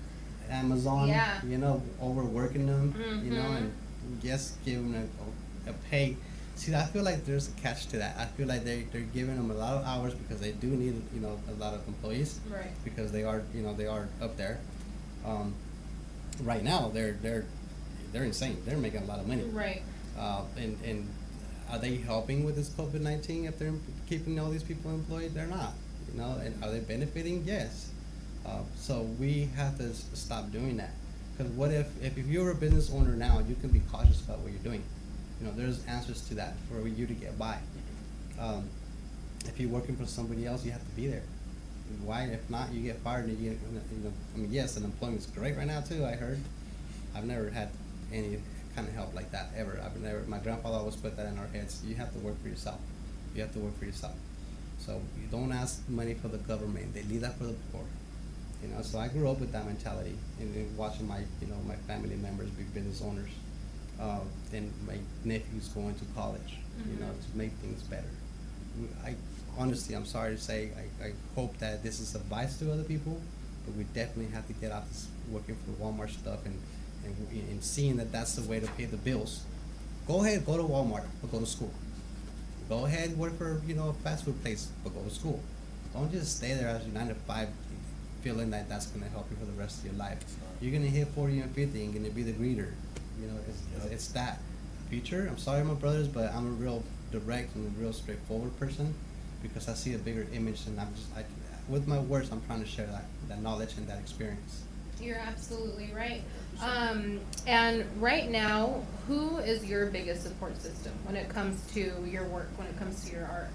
Amazon, Yeah. you know, overworking them, you know, Mhm. and just giving them a pay. See, I feel like there's a catch to that. I feel like they're giving them a lot of hours because they do need, you know, a lot of employees. Right. Because they are, you know, they are up there. Um, right now, they're insane. They're making a lot of money. Right. And are they helping with this COVID-19 if they're keeping all these people employed? They're not, you know, and are they benefiting? Yes. So we have to stop doing that. Because what if you're a business owner now, you can be cautious about what you're doing. You know, there's answers to that for you to get by. If you're working for somebody else, you have to be there. Why? If not, you get fired and you know, I mean, yes, unemployment's great right now too, I heard. I've never had any kind of help like that ever. My grandfather always put that in our heads. You have to work for yourself. You have to work for yourself. So you don't ask money for the government. They leave that for the poor. You know, so I grew up with that mentality and watching my, you know, my family members be business owners. And my nephews going to college, you know, to make things better. I honestly, I'm sorry to say, I hope that this is advice to other people, but we definitely have to get out this working for Walmart stuff and seeing that that's the way to pay the bills. Go ahead, go to Walmart, but go to school. Go ahead, work for, you know, a fast food place, but go to school. Don't just stay there as your 9 to 5, feeling that that's going to help you for the rest of your life. You're going to hit 40 and 50 and going to be the greeter. You know, it's that future. I'm sorry, my brothers, but I'm a real direct and a real straightforward person because I see a bigger image, and with my words, I'm trying to share that knowledge and that experience. You're absolutely right. And right now, who is your biggest support system when it comes to your work, when it comes to your art?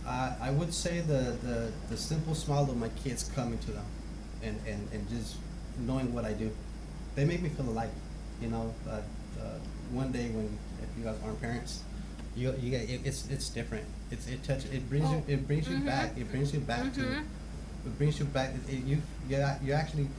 I would say the simple smile of my kids coming to them and just knowing what I do. They make me feel alive. You know, one day when if you guys aren't parents, you get it's different. It brings you back. It brings you back to it brings you back. You actually,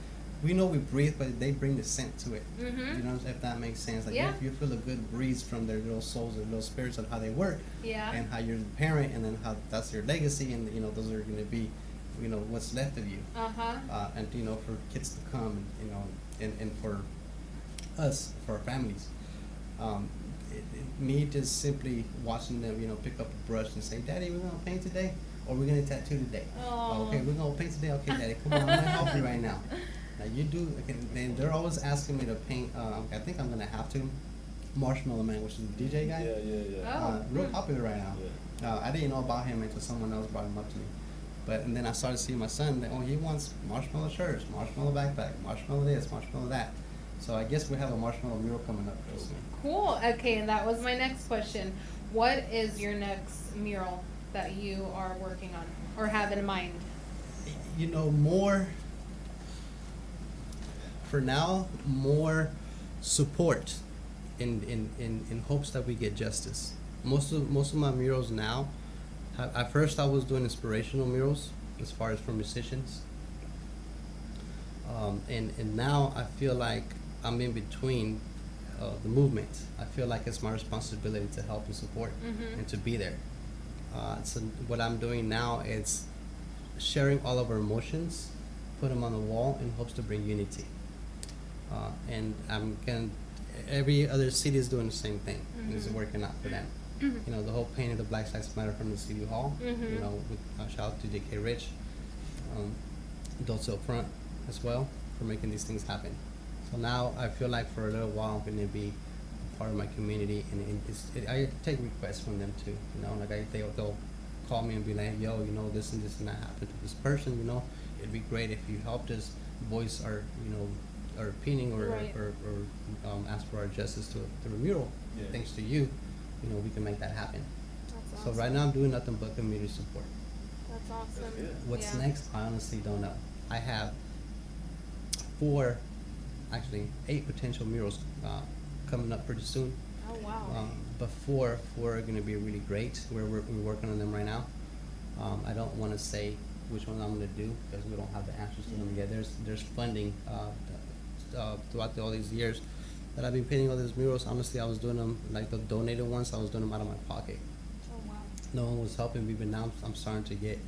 we know we breathe, but they bring the scent to it. You know, if that makes sense. Like you feel a good breeze from their little souls and little spirits of how they work. Yeah. And how you're the parent, and then how that's your legacy, and you know those are going to be, you know, what's left of you. And you know, for kids to come, you know, and for us, for our families. Me just simply watching them, you know, pick up a brush and say, "Daddy, we're gonna paint today, or we're gonna tattoo today." Oh. Okay, we're gonna paint today. Okay, Daddy, come on, I'm gonna help you right now. Now you do. And they're always asking me to paint. I think I'm gonna have to. Marshmallow Man, which is the DJ guy. Yeah. Real popular right now. I didn't know about him until someone else brought him up to me. And then I started seeing my son. That, he wants marshmallow shirts, marshmallow backpack, marshmallow this, marshmallow that. So I guess we have a marshmallow mural coming up real soon. Cool. Okay, and that was my next question. What is your next mural that you are working on or have in mind? You know, more for now, more support in hopes that we get justice. Most of my murals now, at first I was doing inspirational murals as far as for musicians. And now I feel like I'm in between the movement. I feel like it's my responsibility to help and support and to be there. So what I'm doing now is sharing all of our emotions, put them on the wall in hopes to bring unity. And every other city is doing the same thing. It's working out for them. You know, the whole painting the Black Lives Matter from the City Hall. You know, with shout out to J.K. Rich, Dulce up front as well for making these things happen. So now I feel like for a little while I'm going to be a part of my community, and I take requests from them too. You know, like they'll call me and be like, "Yo, you know, this and that happened to this person. You know, it'd be great if you helped us voice our, you know, our opinion or ask for our justice to a mural. Yeah. Thanks to you, you know, we can make that happen." That's So awesome. right now I'm doing nothing but community support. That's awesome. That's good. What's Yeah. next? I honestly don't know. I have 8 potential murals coming up pretty soon. Oh wow. But four are going to be really great. We're working on them right now. I don't want to say which one I'm going to do because we don't have the answers to them yet. There's funding throughout all these years that I've been painting all these murals. Honestly, I was doing them, like the donated ones, I was doing them out of my pocket. Oh wow. No one was helping me, but now I'm starting to get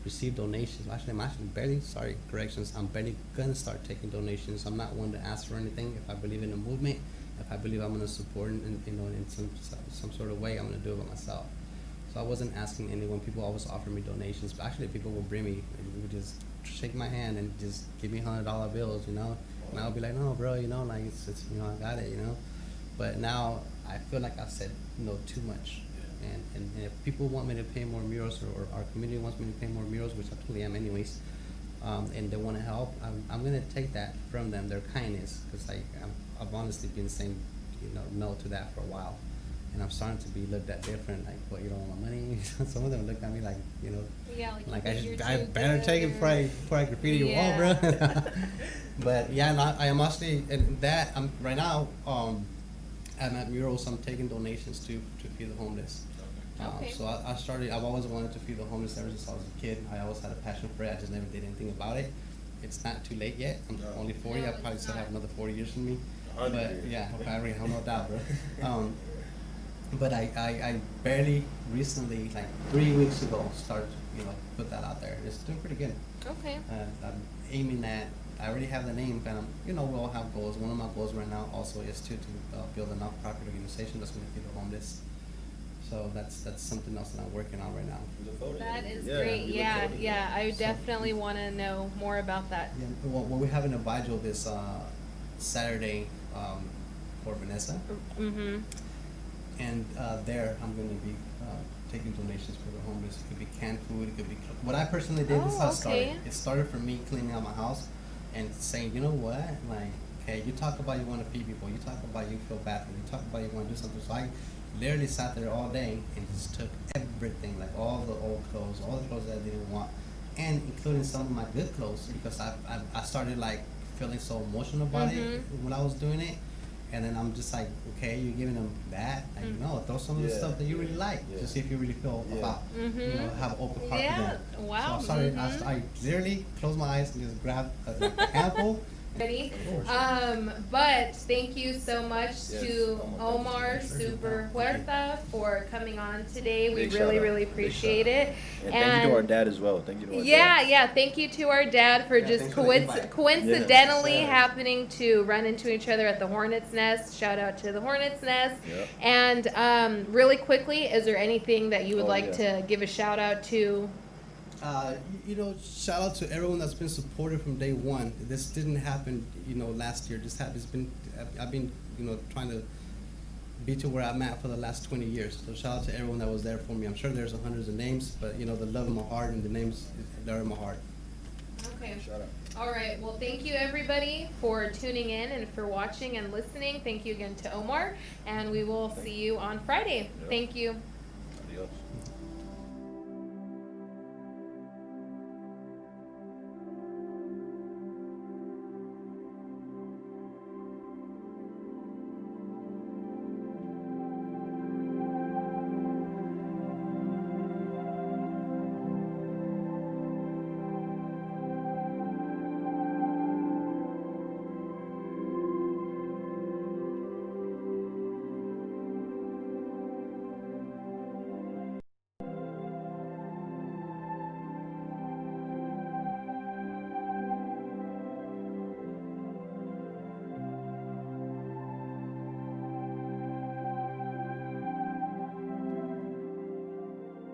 receive donations. Actually, I'm barely gonna start taking donations. I'm not one to ask for anything. If I believe in a movement, if I believe I'm gonna support in some sort of way, I'm gonna do it by myself. So I wasn't asking anyone. People always offer me donations, but actually people will bring me, and would just shake my hand and just give me $100 bills, and I'll be like, no, bro, like it's I got it, But now I feel like I've said no too much. And if people want me to pay more murals, or our community wants me to pay more murals, which I totally am anyways, and they want to help, I'm going to take that from them, their kindness, because I've honestly been saying, no to that for a while. And I'm starting to be looked at different, like, what, you don't want my money? Some of them look at me like, Yeah, like I better take it before I graffiti your wall, bro. But yeah, no, I am actually, and that, right now, I'm at murals, I'm taking donations to feed the homeless. Okay. So I've always wanted to feed the homeless ever since I was a kid. I always had a passion for it, I just never did anything about it. It's not too late yet, I'm only 40, No, I probably it's still not. have another 40 years in me. 100 But years. yeah, okay, I already have no doubt, bro. But I barely recently, like 3 weeks ago, started, put that out there. It's doing pretty good. Okay. I'm aiming at, I already have the name, but we all have goals. One of my goals right now also is to build a nonprofit organization that's going to feed the homeless. So that's something else that I'm working on right now. That is Yeah, great. we look Yeah, forward to yeah. that. I definitely want to know more about that. Yeah, well, we have an Abidjo this Saturday for Vanessa. Mm-hmm. And there I'm going to be taking donations for the homeless. It could be canned food, it could be what I personally did. This is how it started. Okay. It started from me cleaning out my house and saying, you know what, like, okay, you talk about you want to feed people, you talk about you feel bad for them, you talk about you want to do something. So I literally sat there all day and just took everything, like all the old clothes, all the clothes that I didn't want, and including some of my good clothes, because I started like feeling so emotional about it when I was doing it. And then I'm just like, okay, you're giving them that? Like, no, throw some of the Yeah. stuff that you really like, Yeah. to see if you really feel Yeah. about, have an open heart Yeah. for them. Wow. So I literally closed my eyes and just grabbed a handful. Ready? But thank you so much Yes, to Omar, Omar Super Huerta for coming on today. We Big really, shout out. really Big appreciate shout it. out. And thank you to our dad as well. Thank you to our dad. Yeah. Thank you to our dad for Yeah, just thanks for the invite. coincidentally Yes. happening to run into each other at the Hornet's Nest. Shout out to the Hornet's Nest. Yep. And really quickly, is there anything that you would like yeah. to give a shout out to? Shout out to everyone that's been supportive from day one. This didn't happen, last year. I've been, trying to be to where I'm at for the last 20 years. So shout out to everyone that was there for me. I'm sure there's hundreds of names, but the love in my heart and the names, they're in my heart. Okay. Shout out. All right. Well, thank you everybody for tuning in and for watching and listening. Thank you again to Omar, and we will see you on Friday. Yep. Thank you.